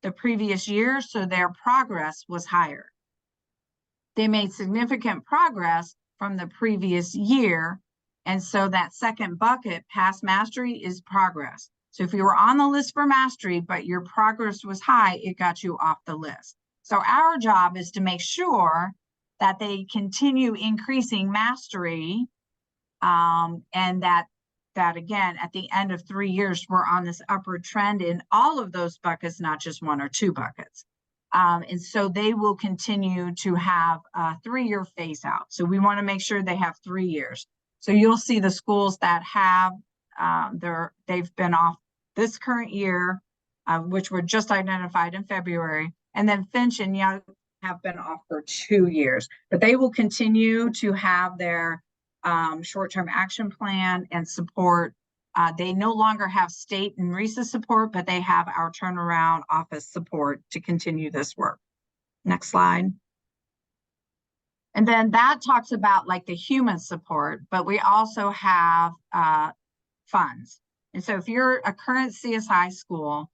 the previous year, so their progress was higher. They made significant progress from the previous year, and so that second bucket, past mastery, is progress. So if you were on the list for mastery, but your progress was high, it got you off the list. So our job is to make sure that they continue increasing mastery, and that again, at the end of 3 years, we're on this upward trend in all of those buckets, not just 1 or 2 buckets. And so they will continue to have a 3-year phase out. So we want to make sure they have 3 years. So you'll see the schools that have, they've been off this current year, which were just identified in February, and then Finch and Young have been off for 2 years, but they will continue to have their short-term action plan and support. They no longer have state and RESA support, but they have our turnaround office support to continue this work. Next slide. And then that talks about like the human support, but we also have funds. And so if you're a current CSI school,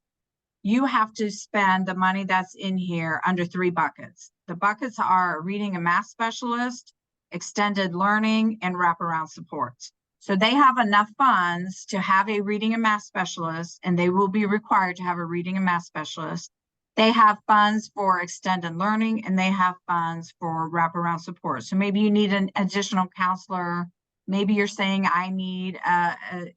you have to spend the money that's in here under 3 buckets. The buckets are reading and math specialist, extended learning, and wraparound supports. So they have enough funds to have a reading and math specialist, and they will be required to have a reading and math specialist. They have funds for extended learning, and they have funds for wraparound support. So maybe you need an additional counselor. Maybe you're saying I need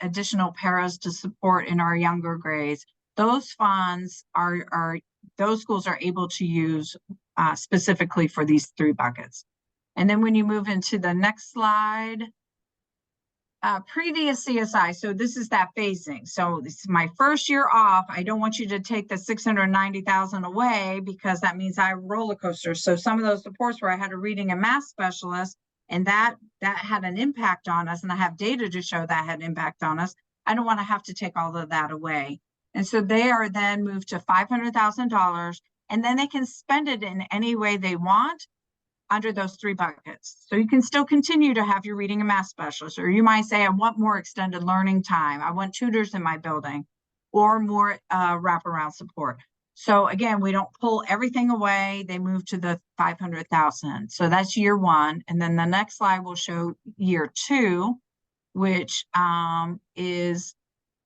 additional paras to support in our younger grades. Those funds are those schools are able to use specifically for these 3 buckets. And then when you move into the next slide, previous CSI. So this is that phasing. So this is my first year off. I don't want you to take the 690,000 away, because that means I roller coaster. So some of those supports where I had a reading and math specialist, and that had an impact on us, and I have data to show that had an impact on us. I don't want to have to take all of that away. And so they are then moved to $500,000, and then they can spend it in any way they want under those 3 buckets. So you can still continue to have your reading and math specialist, or you might say, I want more extended learning time. I want tutors in my building, or more wraparound support. So again, we don't pull everything away. They move to the 500,000. So that's year 1. And then the next slide will show year 2, which is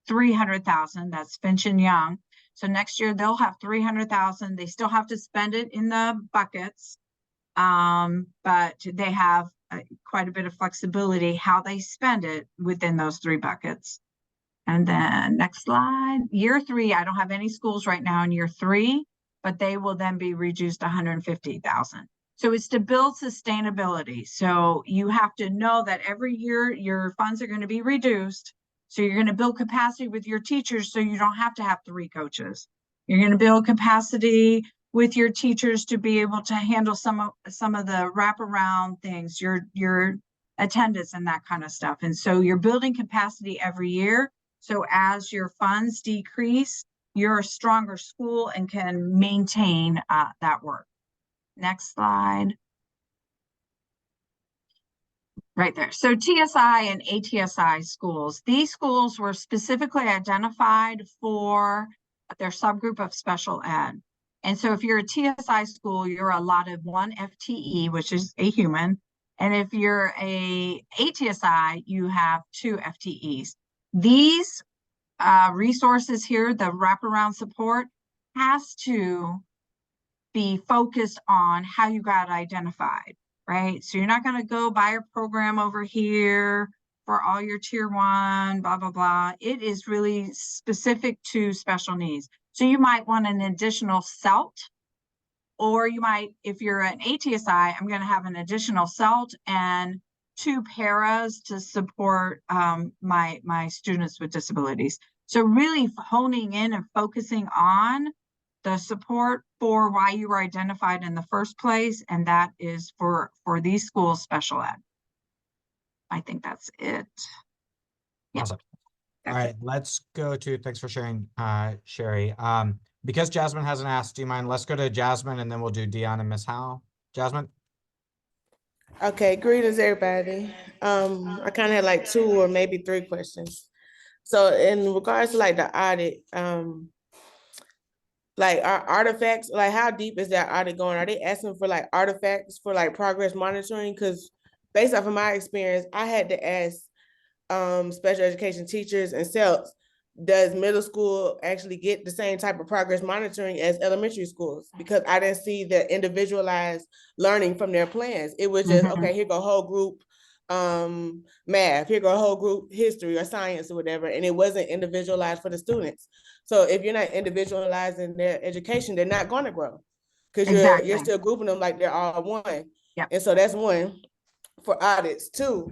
300,000. That's Finch and Young. So next year they'll have 300,000. They still have to spend it in the buckets, but they have quite a bit of flexibility how they spend it within those 3 buckets. And then next slide, year 3, I don't have any schools right now in year 3, but they will then be reduced to 150,000. So it's to build sustainability. So you have to know that every year your funds are going to be reduced. So you're going to build capacity with your teachers, so you don't have to have 3 coaches. You're going to build capacity with your teachers to be able to handle some of the wraparound things, your attendance and that kind of stuff. And so you're building capacity every year. So as your funds decrease, you're a stronger school and can maintain that work. Next slide. Right there. So TSI and ATSI schools, these schools were specifically identified for their subgroup of special ed. And so if you're a TSI school, you're allotted 1 FTE, which is a human. And if you're a ATSI, you have 2 FTEs. These resources here, the wraparound support, has to be focused on how you got identified, right? So you're not going to go buy a program over here for all your tier 1, blah, blah, blah. It is really specific to special needs. So you might want an additional CELT, or you might, if you're an ATSI, I'm going to have an additional CELT and 2 paras to support my students with disabilities. So really honing in and focusing on the support for why you were identified in the first place, and that is for these schools, special ed. I think that's it. Yeah. Awesome. All right, let's go to, thanks for sharing, Sherry. Because Jasmine hasn't asked, do you mind? Let's go to Jasmine, and then we'll do Dion and Miss Howell. Jasmine? Okay, greetings, everybody. I kind of had like 2 or maybe 3 questions. So in regards to like the audit, like our artifacts, like how deep is that audit going? Are they asking for like artifacts for like progress monitoring? Because based off of my experience, I had to ask special education teachers and CELTs does middle school actually get the same type of progress monitoring as elementary schools? Because I didn't see the individualized learning from their plans. It was just, okay, here go whole group math, here go whole group history or science or whatever, and it wasn't individualized for the students. So if you're not individualizing their education, they're not going to grow, because you're still grouping them like they're all one. Yep. And so that's one. For audits, two,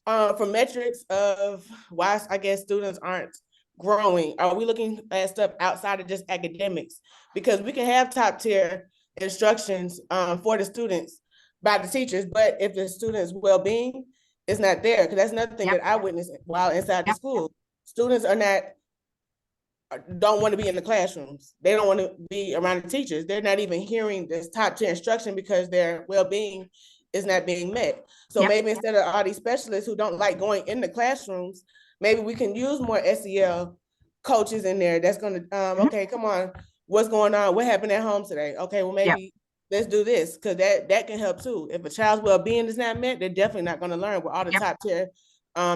for metrics of why I guess students aren't growing, are we looking at stuff outside of just academics? Because we can have top tier instructions for the students by the teachers, but if the students' well-being is not there, because that's another thing that I witnessed while inside the school. Students don't want to be in the classrooms. They don't want to be around the teachers. They're not even hearing this top tier instruction because their well-being is not being met. So maybe instead of all these specialists who don't like going in the classrooms, maybe we can use more SEL coaches in there that's going to, okay, come on, what's going on? What happened at home today? Okay, well, maybe let's do this, because that can help too. If a child's well-being is not met, they're definitely not going to learn with all the top tier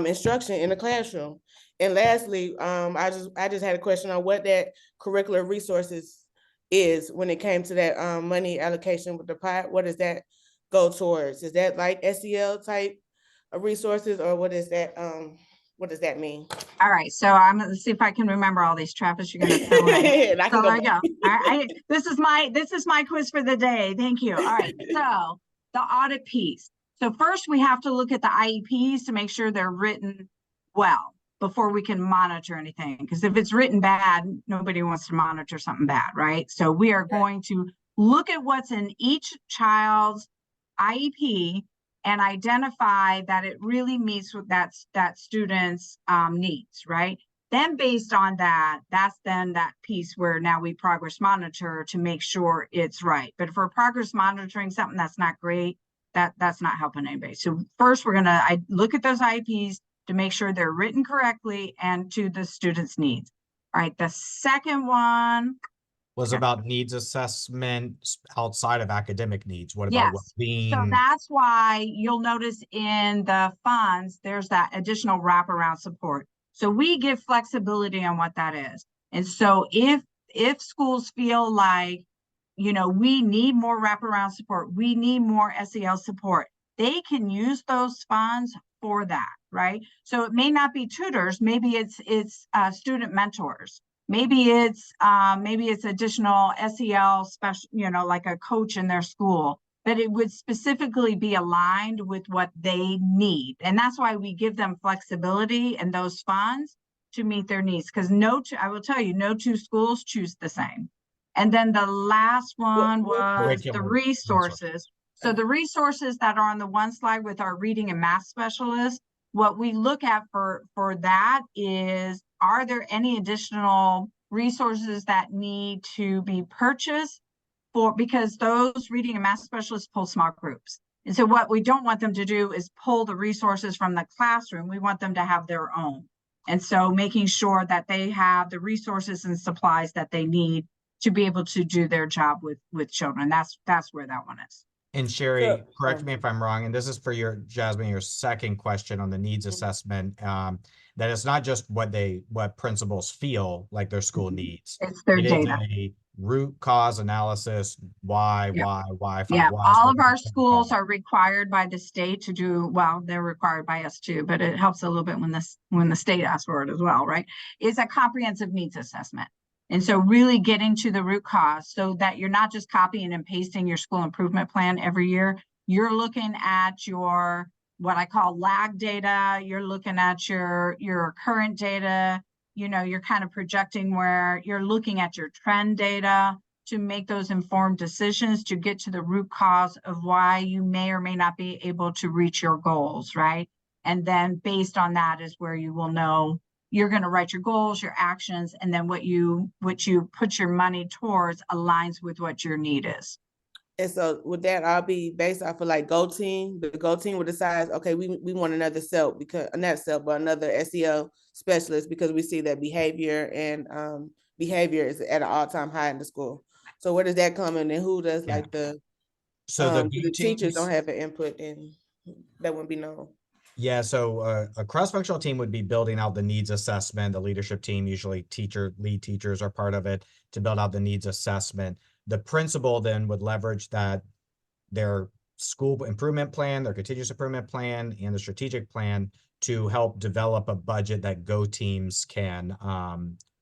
instruction in the classroom. And lastly, I just had a question on what that curricular resources is when it came to that money allocation with the pot. What does that go towards? Is that like SEL type of resources, or what is that? What does that mean? All right, so I'm gonna see if I can remember all these. Travis, you're gonna fill in. So there you go. This is my quiz for the day. Thank you. All right, so the audit piece. So first we have to look at the IEPs to make sure they're written well before we can monitor anything. Because if it's written bad, nobody wants to monitor something bad, right? So we are going to look at what's in each child's IEP and identify that it really meets with that student's needs, right? Then based on that, that's then that piece where now we progress monitor to make sure it's right. But if we're progress monitoring something that's not great, that's not helping anybody. So first we're gonna look at those IEPs to make sure they're written correctly and to the student's needs. All right, the second one was about needs assessment outside of academic needs. What about well-being? So that's why you'll notice in the funds, there's that additional wraparound support. So we give flexibility on what that is. And so if schools feel like, you know, we need more wraparound support, we need more SEL support, they can use those funds for that, right? So it may not be tutors, maybe it's student mentors. Maybe it's additional SEL special, you know, like a coach in their school, but it would specifically be aligned with what they need. And that's why we give them flexibility and those funds to meet their needs. Because I will tell you, no two schools choose the same. And then the last one was the resources. So the resources that are on the one slide with our reading and math specialists, what we look at for that is, are there any additional resources that need to be purchased because those reading and math specialists pull small groups. And so what we don't want them to do is pull the resources from the classroom. We want them to have their own. And so making sure that they have the resources and supplies that they need to be able to do their job with children. That's where that one is. And Sherry, correct me if I'm wrong, and this is for Jasmine, your second question on the needs assessment, that it's not just what principals feel like their school needs. It's their data. Is a root cause analysis, why. All of our schools are required by the state to do, well, they're required by us too, but it helps a little bit when the state asks for it as well, right? It's a comprehensive needs assessment. And so really getting to the root cause so that you're not just copying and pasting your school improvement plan every year. You're looking at your, what I call lag data. You're looking at your current data. You know, you're kind of projecting where you're looking at your trend data to make those informed decisions to get to the root cause of why you may or may not be able to reach your goals, right? And then based on that is where you will know you're going to write your goals, your actions, and then what you put your money towards aligns with what your need is. And so would that all be based off of like Go Team? The Go Team would decide, okay, we want another SEL, because not SEL, but another SEL specialist, because we see that behavior is at an all-time high in the school. So where does that come in, and who does like the teachers don't have an input in, that wouldn't be known? Yeah, so a cross-functional team would be building out the needs assessment. The leadership team, usually lead teachers are part of it to build out the needs assessment. The principal then would leverage their school improvement plan, their continuous improvement plan, and the strategic plan to help develop a budget that Go teams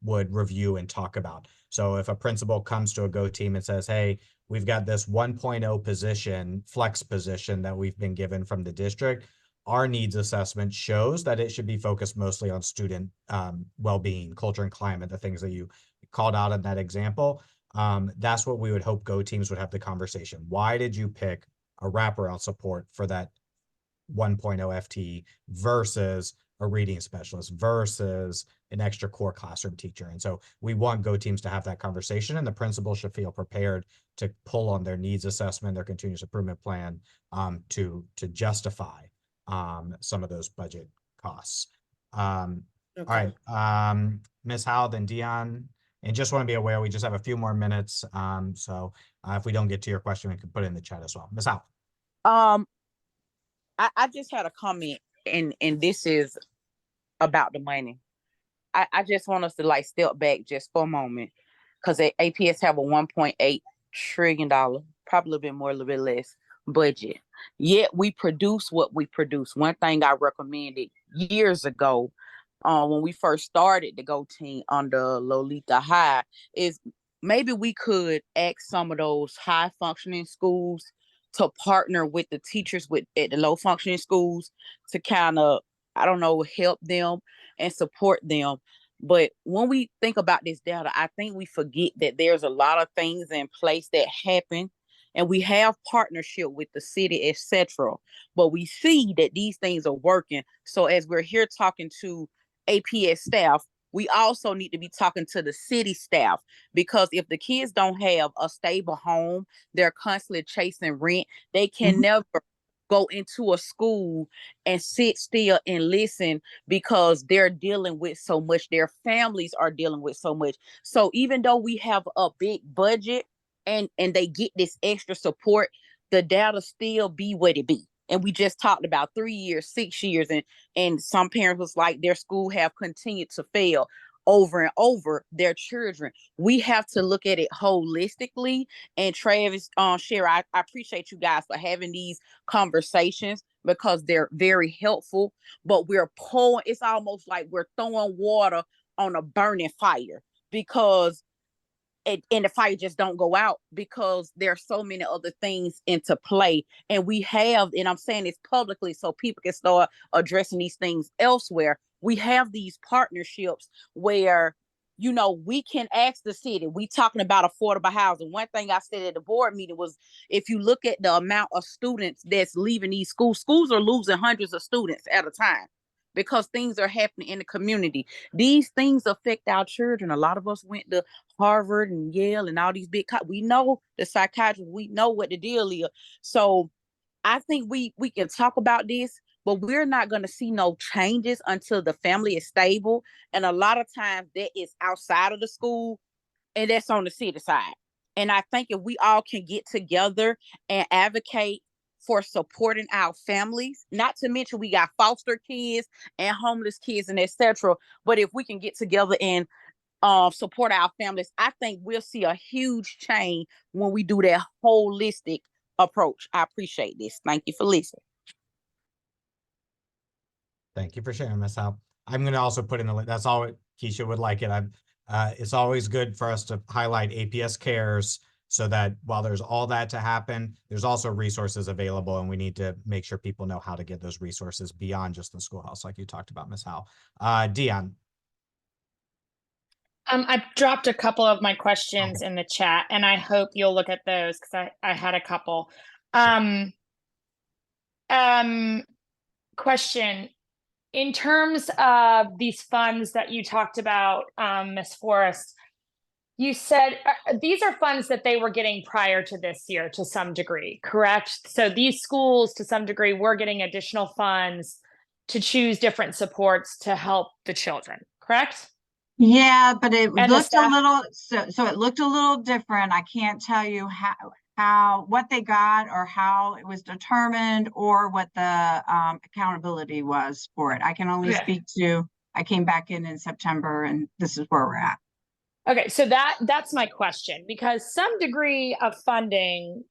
would review and talk about. So if a principal comes to a Go team and says, hey, we've got this 1.0 position, flex position that we've been given from the district, our needs assessment shows that it should be focused mostly on student well-being, culture and climate, the things that you called out in that example. That's what we would hope Go teams would have the conversation. Why did you pick a wraparound support for that 1.0 FTE versus a reading specialist versus an extra core classroom teacher? And so we want Go teams to have that conversation, and the principal should feel prepared to pull on their needs assessment, their continuous improvement plan to justify some of those budget costs. All right, Ms. Howe, then Dion, and just want to be aware, we just have a few more minutes. So if we don't get to your question, we can put it in the chat as well. Ms. Howe. I just had a comment, and this is about the money. I just want us to like step back just for a moment, because APS have a $1.8 trillion, probably a little bit more, a little bit less budget. Yet we produce what we produce. One thing I recommended years ago, when we first started the Go team under Lolita High, is maybe we could ask some of those high functioning schools to partner with the teachers at the low functioning schools to kind of, I don't know, help them and support them. But when we think about this data, I think we forget that there's a lot of things in place that happen, and we have partnership with the city, etc. But we see that these things are working. So as we're here talking to APS staff, we also need to be talking to the city staff, because if the kids don't have a stable home, they're constantly chasing rent, they can never go into a school and sit still and listen, because they're dealing with so much. Their families are dealing with so much. So even though we have a big budget and they get this extra support, the data still be what it be. And we just talked about 3 years, 6 years, and some parents was like their school have continued to fail over and over their children. We have to look at it holistically. And Travis, Sherry, I appreciate you guys for having these conversations, because they're very helpful. But we're pouring, it's almost like we're throwing water on a burning fire, because and the fire just don't go out, because there are so many other things into play. And we have, and I'm saying this publicly so people can start addressing these things elsewhere, we have these partnerships where, you know, we can ask the city. We talking about affordable housing. One thing I said at the board meeting was, if you look at the amount of students that's leaving these schools are losing hundreds of students at a time, because things are happening in the community. These things affect our children. A lot of us went to Harvard and Yale and all these big, we know the psychiatrists, we know what the deal is. So I think we can talk about this, but we're not going to see no changes until the family is stable. And a lot of times that is outside of the school, and that's on the city side. And I think if we all can get together and advocate for supporting our families, not to mention we got foster kids and homeless kids and etc. But if we can get together and support our families, I think we'll see a huge change when we do that holistic approach. I appreciate this. Thank you for listening. Thank you for sharing, Ms. Howe. I'm going to also put in the link. That's all Keisha would like it. It's always good for us to highlight APS Cares, so that while there's all that to happen, there's also resources available, and we need to make sure people know how to get those resources beyond just the schoolhouse, like you talked about, Ms. Howe. Dion. I dropped a couple of my questions in the chat, and I hope you'll look at those, because I had a couple. Question. In terms of these funds that you talked about, Ms. Forrest, you said these are funds that they were getting prior to this year to some degree, correct? So these schools, to some degree, were getting additional funds to choose different supports to help the children, correct? Yeah, but it And looked a little, so it looked a little different. I can't tell you what they got or how it was determined or what the accountability was for it. I can only Okay. speak to, I came back in September and this is where we're at. Okay, so that's my question, because some degree of funding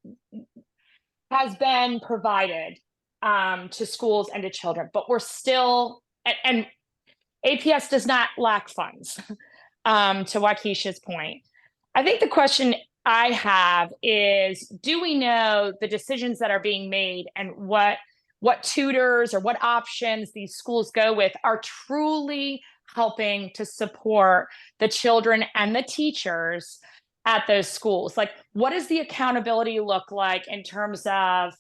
has been provided to schools and to children, but we're still, and APS does not lack funds, to Waukesha's point. I think the question I have is, do we know the decisions that are being made and what tutors or what options these schools go with are truly helping to support the children and the teachers at those schools? Like, what does the accountability look like in terms of,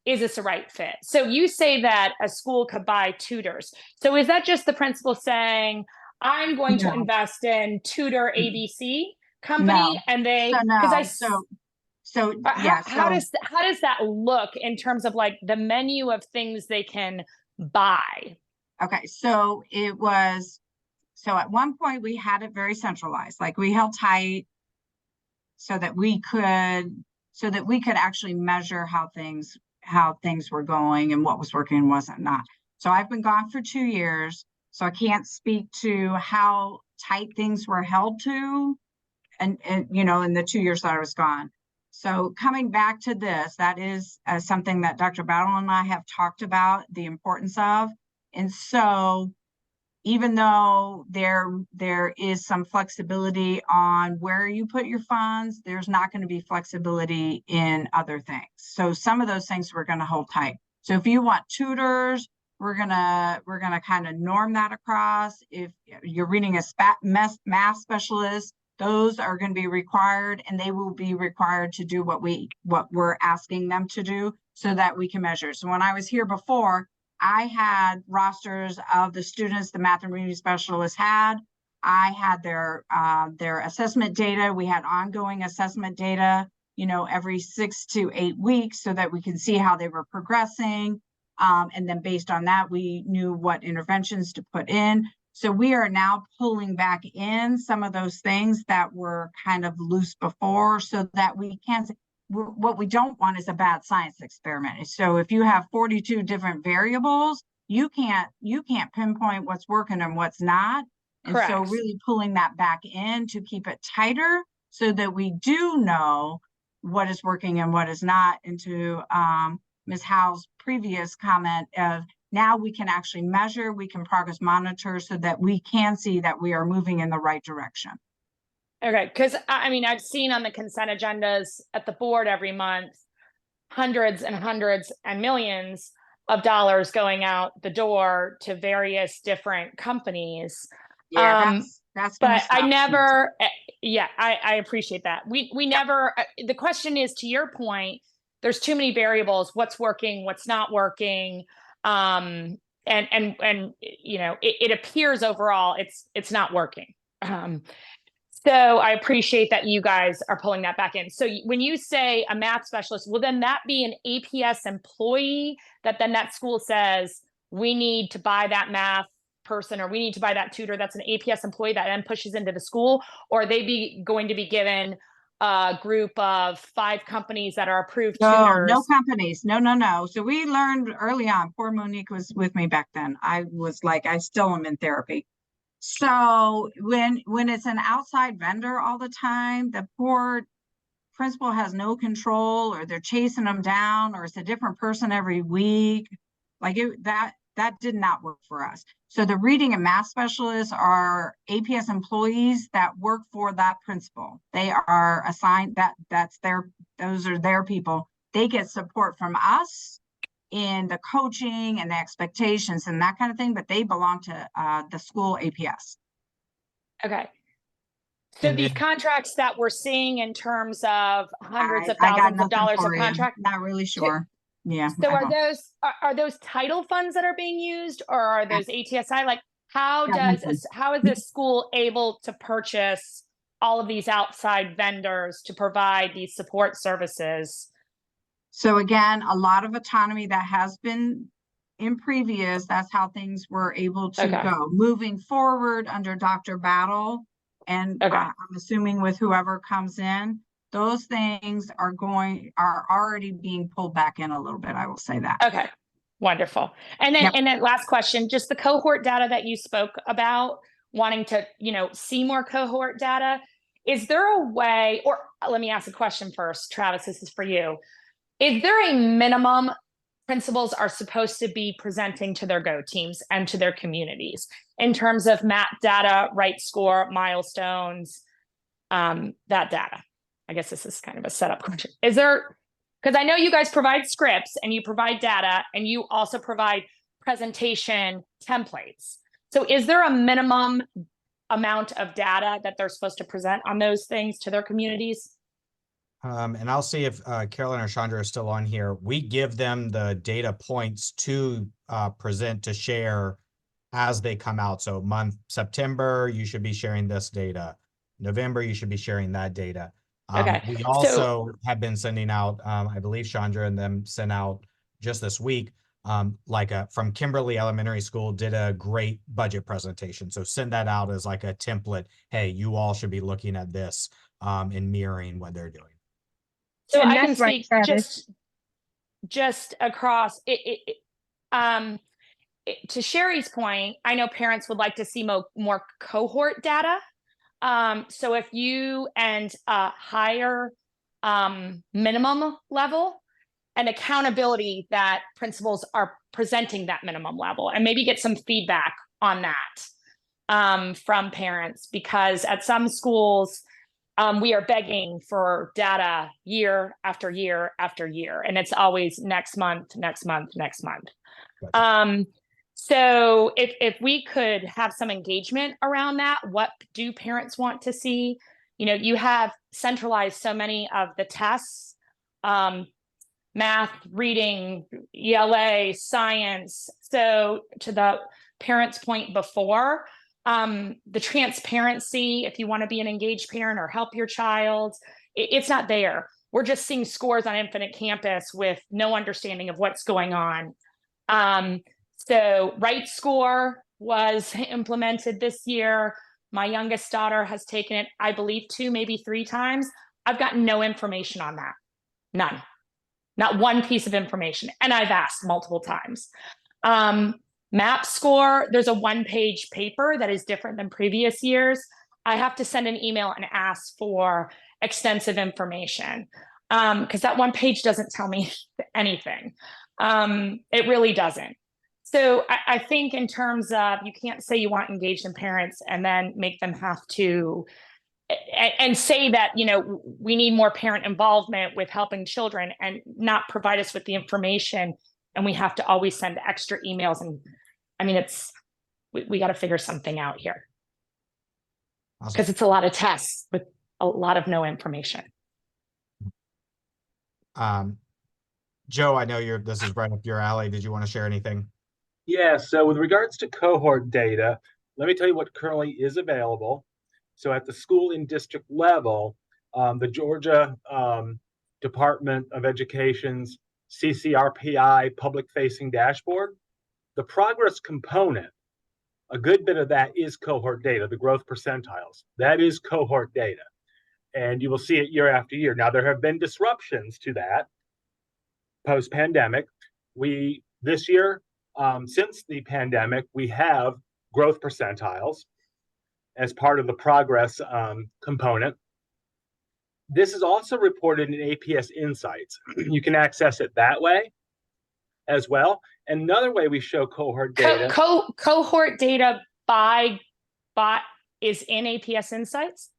is this a right fit? So you say that a school could buy tutors. So is that just the principal saying, I'm going to No. invest in tutor ABC company, No. and they, So because no, so yeah, how so does that look in terms of like the menu of things they can buy? okay, so it was, so at one point we had it very centralized, like we held tight so that we could actually measure how things were going and what was working and wasn't not. So I've been gone for 2 years, so I can't speak to how tight things were held to and you know, in the 2 years that I was gone. So coming back to this, that is something that Dr. Battle and I have talked about the importance of. And so even though there is some flexibility on where you put your funds, there's not going to be flexibility in other things. So some of those things we're going to hold tight. So if you want tutors, we're gonna kind of norm that across. If you're reading a math specialist, those are going to be required, and they will be required to do what we're asking them to do so that we can measure. So when I was here before, I had rosters of the students the math and reading specialists had. I had their assessment data. We had ongoing assessment data, you know, every 6 to 8 weeks so that we can see how they were progressing. And then based on that, we knew what interventions to put in. So we are now pulling back in some of those things that were kind of loose before so that we can, what we don't want is a bad science experiment. So if you have 42 different variables, you can't pinpoint what's working and what's not. And Correct. so really pulling that back in to keep it tighter so that we do know what is working and what is not. And to Ms. Howe's previous comment of, now we can actually measure, we can progress monitor so that we can see that we are moving in the right direction. Okay, because I mean, I've seen on the consent agendas at the board every month, hundreds and hundreds and millions of dollars going out the door to various different companies. Yeah, that's but I never, yeah, I appreciate that. We never, the question is, to your point, there's too many variables, what's working, what's not working. And you know, it appears overall it's not working. So I appreciate that you guys are pulling that back in. So when you say a math specialist, will then that be an APS employee that then that school says, we need to buy that math person or we need to buy that tutor, that's an APS employee that then pushes into the school? Or are they going to be given a group of 5 companies that are approved tutors? No companies. No. So we learned early on, poor Monique was with me back then. I was like, I still am in therapy. So when it's an outside vendor all the time, the poor principal has no control, or they're chasing them down, or it's a different person every week. Like that did not work for us. So the reading and math specialists are APS employees that work for that principal. They are assigned, those are their people. They get support from us in the coaching and the expectations and that kind of thing, but they belong to the school APS. Okay. So And these then- contracts that we're seeing in terms of hundreds of thousands of dollars of contract, not really sure. Yeah. so are those title funds that are being used, or are those ATSI? Like, how is this school able to purchase all of these outside vendors to provide these support services? So again, a lot of autonomy that has been in previous, that's how things were able to go. Moving forward under Dr. Battle, and I'm assuming with whoever comes in, those things are already being pulled back in a little bit. I will say that. Okay, wonderful. And then, Yep. and then last question, just the cohort data that you spoke about, wanting to, see more cohort data. Is there a way, or let me ask a question first, Travis, this is for you. Is there a minimum principals are supposed to be presenting to their Go teams and to their communities in terms of MAP data, right score, milestones, that data? I guess this is kind of a setup question. Is there, because I know you guys provide scripts and you provide data and you also provide presentation templates. So is there a minimum amount of data that they're supposed to present on those things to their communities? And I'll see if Carolyn or Chandra are still on here. We give them the data points to present, to share as they come out. So September, you should be sharing this data. November, you should be sharing that data. Okay. We also have been sending out, I believe Chandra and them sent out just this week, from Kimberly Elementary School did a great budget presentation. So send that out as like a template. Hey, you all should be looking at this and mirroring what they're doing. So And I can that's right, speak Travis. just across it. To Sherry's point, I know parents would like to see more cohort data. So if you and a higher minimum level and accountability that principals are presenting that minimum level, and maybe get some feedback on that from parents, because at some schools, we are begging for data year after year after year, and it's always next month, next month, next month. Gotcha. So if we could have some engagement around that, what do parents want to see? You have centralized so many of the tests, math, reading, ELA, science. So to the parents' point before, the transparency, if you want to be an engaged parent or help your child, it's not there. We're just seeing scores on Infinite Campus with no understanding of what's going on. So right score was implemented this year. My youngest daughter has taken it, I believe, 2, maybe 3 times. I've gotten no information on that. None. Not one piece of information. And I've asked multiple times. MAP score, there's a 1-page paper that is different than previous years. I have to send an email and ask for extensive information because that 1 page doesn't tell me anything. It really doesn't. So I think in terms of, you can't say you want engaged in parents and then make them have to and say that, we need more parent involvement with helping children and not provide us with the information. And we have to always send extra emails. And I mean, we got to figure something out here. Awesome. Because it's a lot of tests with a lot of no information. Joe, I know this is right up your alley. Did you want to share anything? Yeah, so with regards to cohort data, let me tell you what currently is available. So at the school and district level, the Georgia Department of Education's CCRPI public-facing dashboard, the progress component, a good bit of that is cohort data, the growth percentiles. That is cohort data. And you will see it year after year. Now, there have been disruptions to that post-pandemic. This year, since the pandemic, we have growth percentiles as part of the progress component. This is also reported in APS Insights. You can access it that way as well. And another way we show cohort data. Cohort data by is in APS Insights?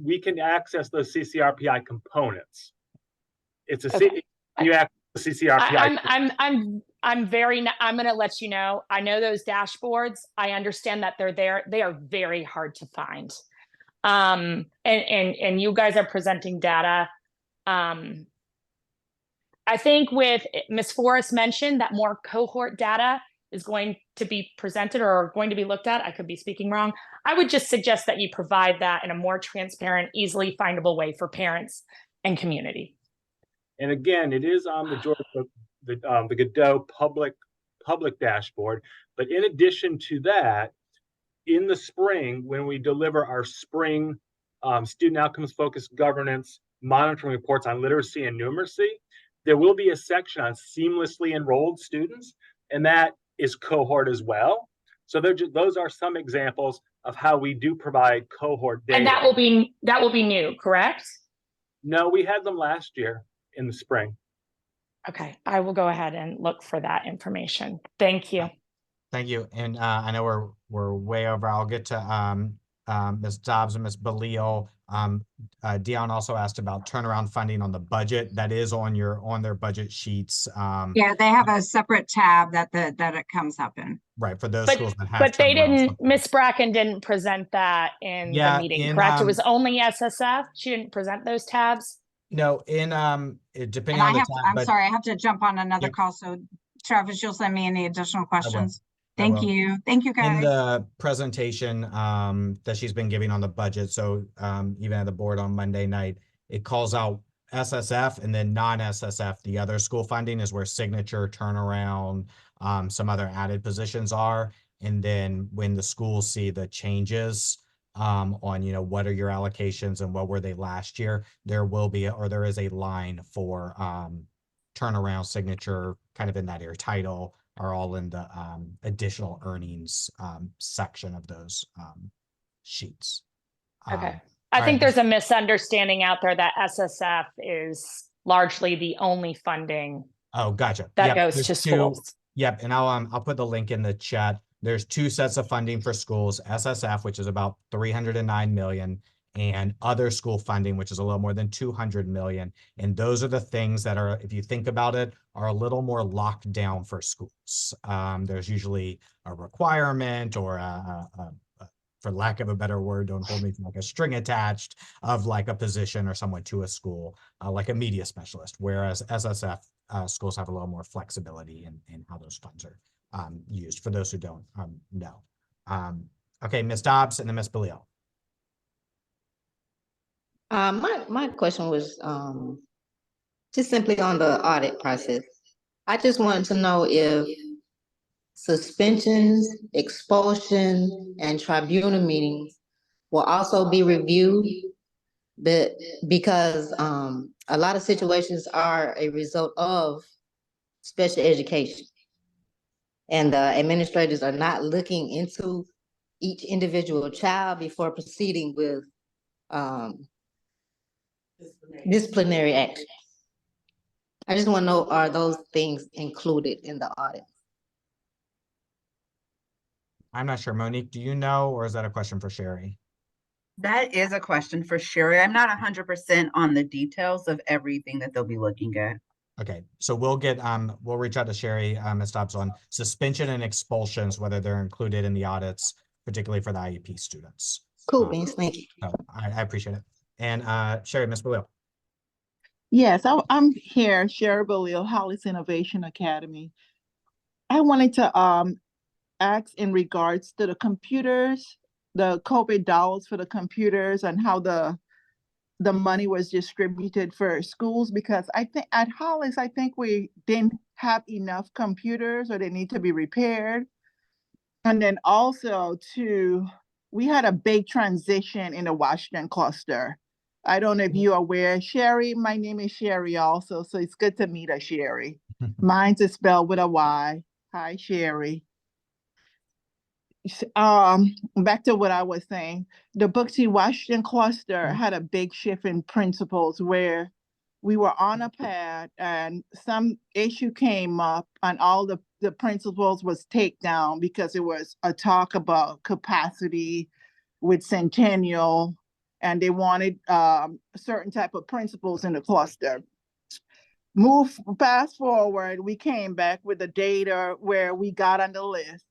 We can access those CCRPI components. It's a you access the CCRPI. I'm going to let you know. I know those dashboards. I understand that they're there. They are very hard to find. And you guys are presenting data. I think with Ms. Forrest mentioned that more cohort data is going to be presented or going to be looked at. I could be speaking wrong. I would just suggest that you provide that in a more transparent, easily findable way for parents and community. And again, it is on the Georgia, the Godot public dashboard. But in addition to that, in the spring, when we deliver our spring student outcomes focused governance, monitoring reports on literacy and numeracy. There will be a section on seamlessly enrolled students, and that is cohort as well. So those are some examples of how we do provide cohort data. And that will be new, correct? No, we had them last year in the spring. Okay, I will go ahead and look for that information. Thank you. Thank you. And I know we're way over. I'll get to Ms. Dobbs and Ms. Balil. Dion also asked about turnaround funding on the budget. That is on their budget sheets. Yeah, they have a separate tab that it comes up in. Right, for those But, schools that have. but they turnaround didn't, funding. Ms. Bracken didn't present that in the Yeah, meeting, in, correct? It was only SSF? She didn't present those tabs? No, in depending And on the I'm tab, sorry, I have to jump on another Yep. call. So Travis, you'll send me any additional questions. I Thank will. you. Thank you, in guys. the presentation that she's been giving on the budget, so even at the board on Monday night, it calls out SSF and then non-SSF. The other school funding is where signature, turnaround, some other added positions are. And then when the schools see the changes on, what are your allocations and what were they last year, there is a line for turnaround, signature, kind of in that area. Title are all in the additional earnings section of those sheets. Okay. I think there's a misunderstanding out there that SSF is largely the only funding Oh, gotcha. that Yep, goes there's to schools. Yep, and I'll put the link in the chat. There's two sets of funding for schools: SSF, which is about 309 million, and other school funding, which is a little more than 200 million. And those are the things that are, if you think about it, are a little more locked down for schools. There's usually a requirement or for lack of a better word, don't hold me to, like a string attached of like a position or someone to a school, like a media specialist, whereas SSF schools have a little more flexibility in how those funds are used, for those who don't know. Okay, Ms. Dobbs and then Ms. Balil. My question was just simply on the audit process. I just wanted to know if suspensions, expulsion, and tribunal meetings will also be reviewed, but because a lot of situations are a result of special education, and the administrators are not looking into each individual child before proceeding with disciplinary action. I just want to know, are those things included in the audit? I'm not sure. Monique, do you know, or is that a question for Sherry? That is a question for Sherry. I'm not 100% on the details of everything that they'll be looking at. Okay, so we'll reach out to Sherry, Ms. Dobbs, on suspension and expulsions, whether they're included in the audits, particularly for the IEP students. Cool beans, thank you. So I appreciate it. And Sherry, Ms. Balil. Yes, I'm here, Sherry Balil, Hollis Innovation Academy. I wanted to ask in regards to the computers, the COVID dollars for the computers, and how the money was distributed for schools, because I think at Hollis, I think we didn't have enough computers, or they need to be repaired. And then also we had a big transition in the Washington cluster. I don't know if you're aware. Sherry, my name is Sherry also, so it's good to meet a Sherry. Mine's is spelled with a Y. Hi, Sherry. Back to what I was saying, the Booksy Washington cluster had a big shift in principles where we were on a pad and some issue came up and all the principles was taken down because it was a talk about capacity with Centennial, and they wanted certain type of principles in the cluster. Fast forward, we came back with the data where we got on the list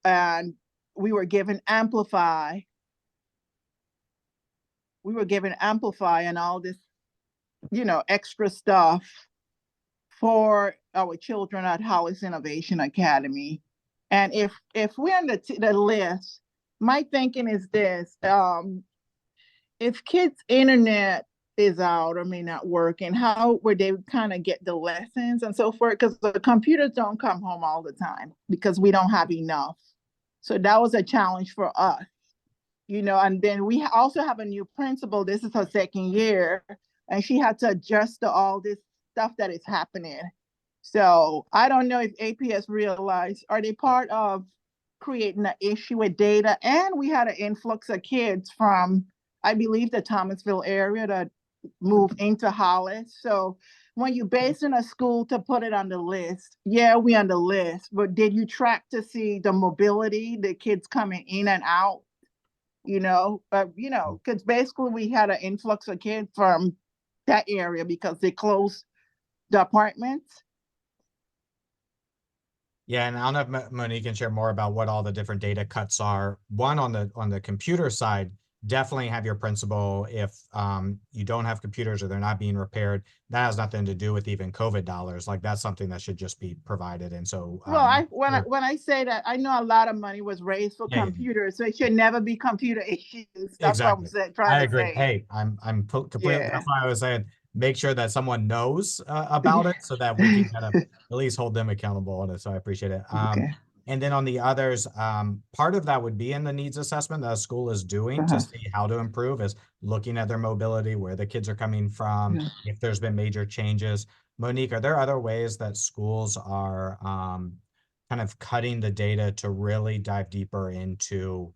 and we were given Amplify. We were given Amplify and all this, extra stuff for our children at Hollis Innovation Academy. And if we're on the list, my thinking is this: if kids' internet is out or may not work, and how would they kind of get the lessons and so forth? Because the computers don't come home all the time because we don't have enough. So that was a challenge for us. And then we also have a new principal. This is her second year, and she had to adjust to all this stuff that is happening. So I don't know if APS realized, are they part of creating an issue with data? And we had an influx of kids from, I believe, the Thomasville area that moved into Hollis. So when you base in a school to put it on the list, yeah, we on the list, but did you track to see the mobility, the kids coming in and out? Because basically we had an influx of kids from that area because they closed the apartments. Yeah, and I don't know if Monique can share more about what all the different data cuts are. One, on the computer side, definitely have your principal. If you don't have computers or they're not being repaired, that has nothing to do with even COVID dollars. Like, that's something that should just be provided. And so Well, when I say that, I know a lot of money was raised for computers, so it should never be computer issues. That's exactly what I'm trying I to agree. say. Hey, I'm completely, Yeah. that's why I was saying, make sure that someone knows about it so that we can kind of at least hold them accountable on it. So I appreciate it. Okay. And then on the others, part of that would be in the needs assessment that a school is doing to see how to improve, is looking at their mobility, where the kids are coming from, if there's been major changes. Monique, are there other ways that schools are kind of cutting the data to really dive deeper into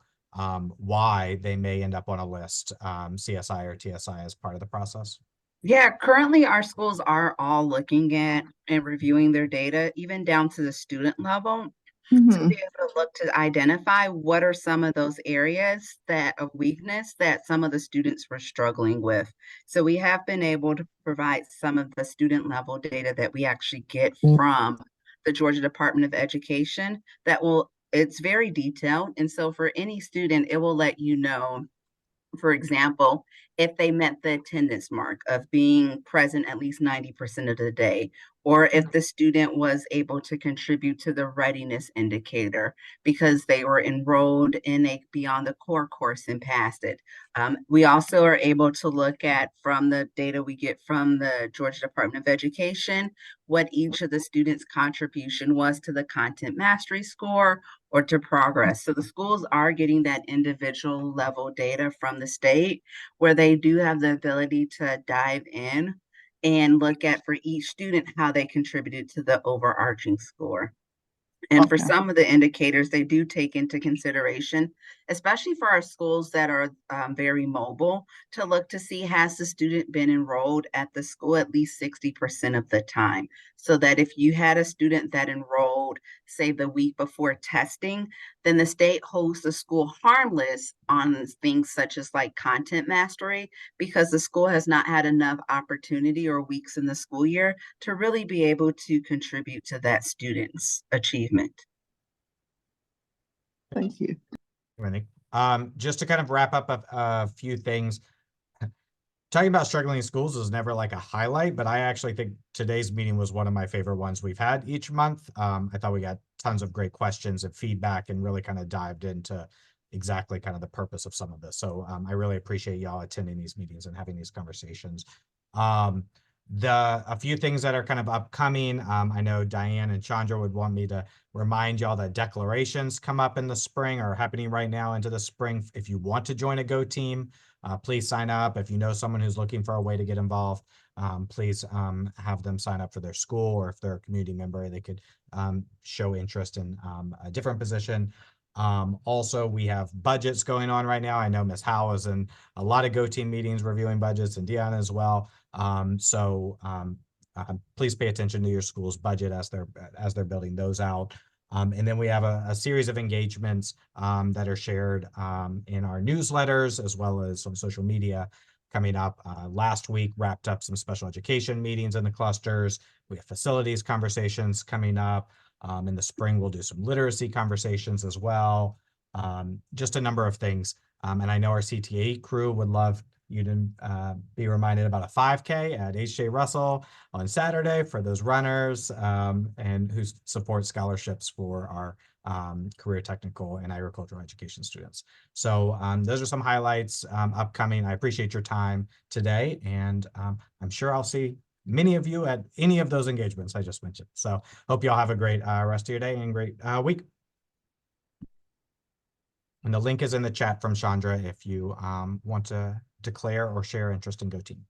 why they may end up on a list, CSI or TSI, as part of the process? Yeah, currently our schools are all looking at and reviewing their data, even down to the student level, to be able to look to identify what are some of those areas of weakness that some of the students were struggling with. So we have been able to provide some of the student level data that we actually get from the Georgia Department of Education it's very detailed. And so for any student, it will let you know, for example, if they met the attendance mark of being present at least 90% of the day, or if the student was able to contribute to the readiness indicator because they were enrolled in a Beyond the Core course and passed it. We also are able to look at, from the data we get from the Georgia Department of Education, what each of the students' contribution was to the content mastery score or to progress. So the schools are getting that individual level data from the state, where they do have the ability to dive in and look at, for each student, how they contributed to the overarching score. And for some of the indicators, they do take into consideration, especially for our schools that are very mobile, to look to see, has the student been enrolled at the school at least 60% of the time? So that if you had a student that enrolled, say, the week before testing, then the state holds the school harmless on things such as like content mastery, because the school has not had enough opportunity or weeks in the school year to really be able to contribute to that student's achievement. Thank you. Just to kind of wrap up a few things, talking about struggling schools is never like a highlight, but I actually think today's meeting was one of my favorite ones we've had each month. I thought we got tons of great questions and feedback, and really kind of dived into exactly kind of the purpose of some of this. So I really appreciate y'all attending these meetings and having these conversations. A few things that are kind of upcoming, I know Diane and Chandra would want me to remind y'all that declarations come up in the spring, are happening right now into the spring. If you want to join a Go team, please sign up. If you know someone who's looking for a way to get involved, please have them sign up for their school, or if they're a community member, they could show interest in a different position. Also, we have budgets going on right now. I know Ms. Howe is in a lot of Go team meetings reviewing budgets, and Deanna as well. Please pay attention to your school's budget as they're building those out. And then we have a series of engagements that are shared in our newsletters, as well as on social media coming up. Last week wrapped up some special education meetings in the clusters. We have facilities conversations coming up. In the spring, we'll do some literacy conversations as well. Just a number of things. And I know our CTA crew would love you to be reminded about a 5K at H.J. Russell on Saturday for those runners, and who support scholarships for our career technical and agricultural education students. So those are some highlights upcoming. I appreciate your time today, and I'm sure I'll see many of you at any of those engagements I just mentioned. So hope you all have a great rest of your day and great week. And the link is in the chat from Chandra if you want to declare or share interest in Go Team.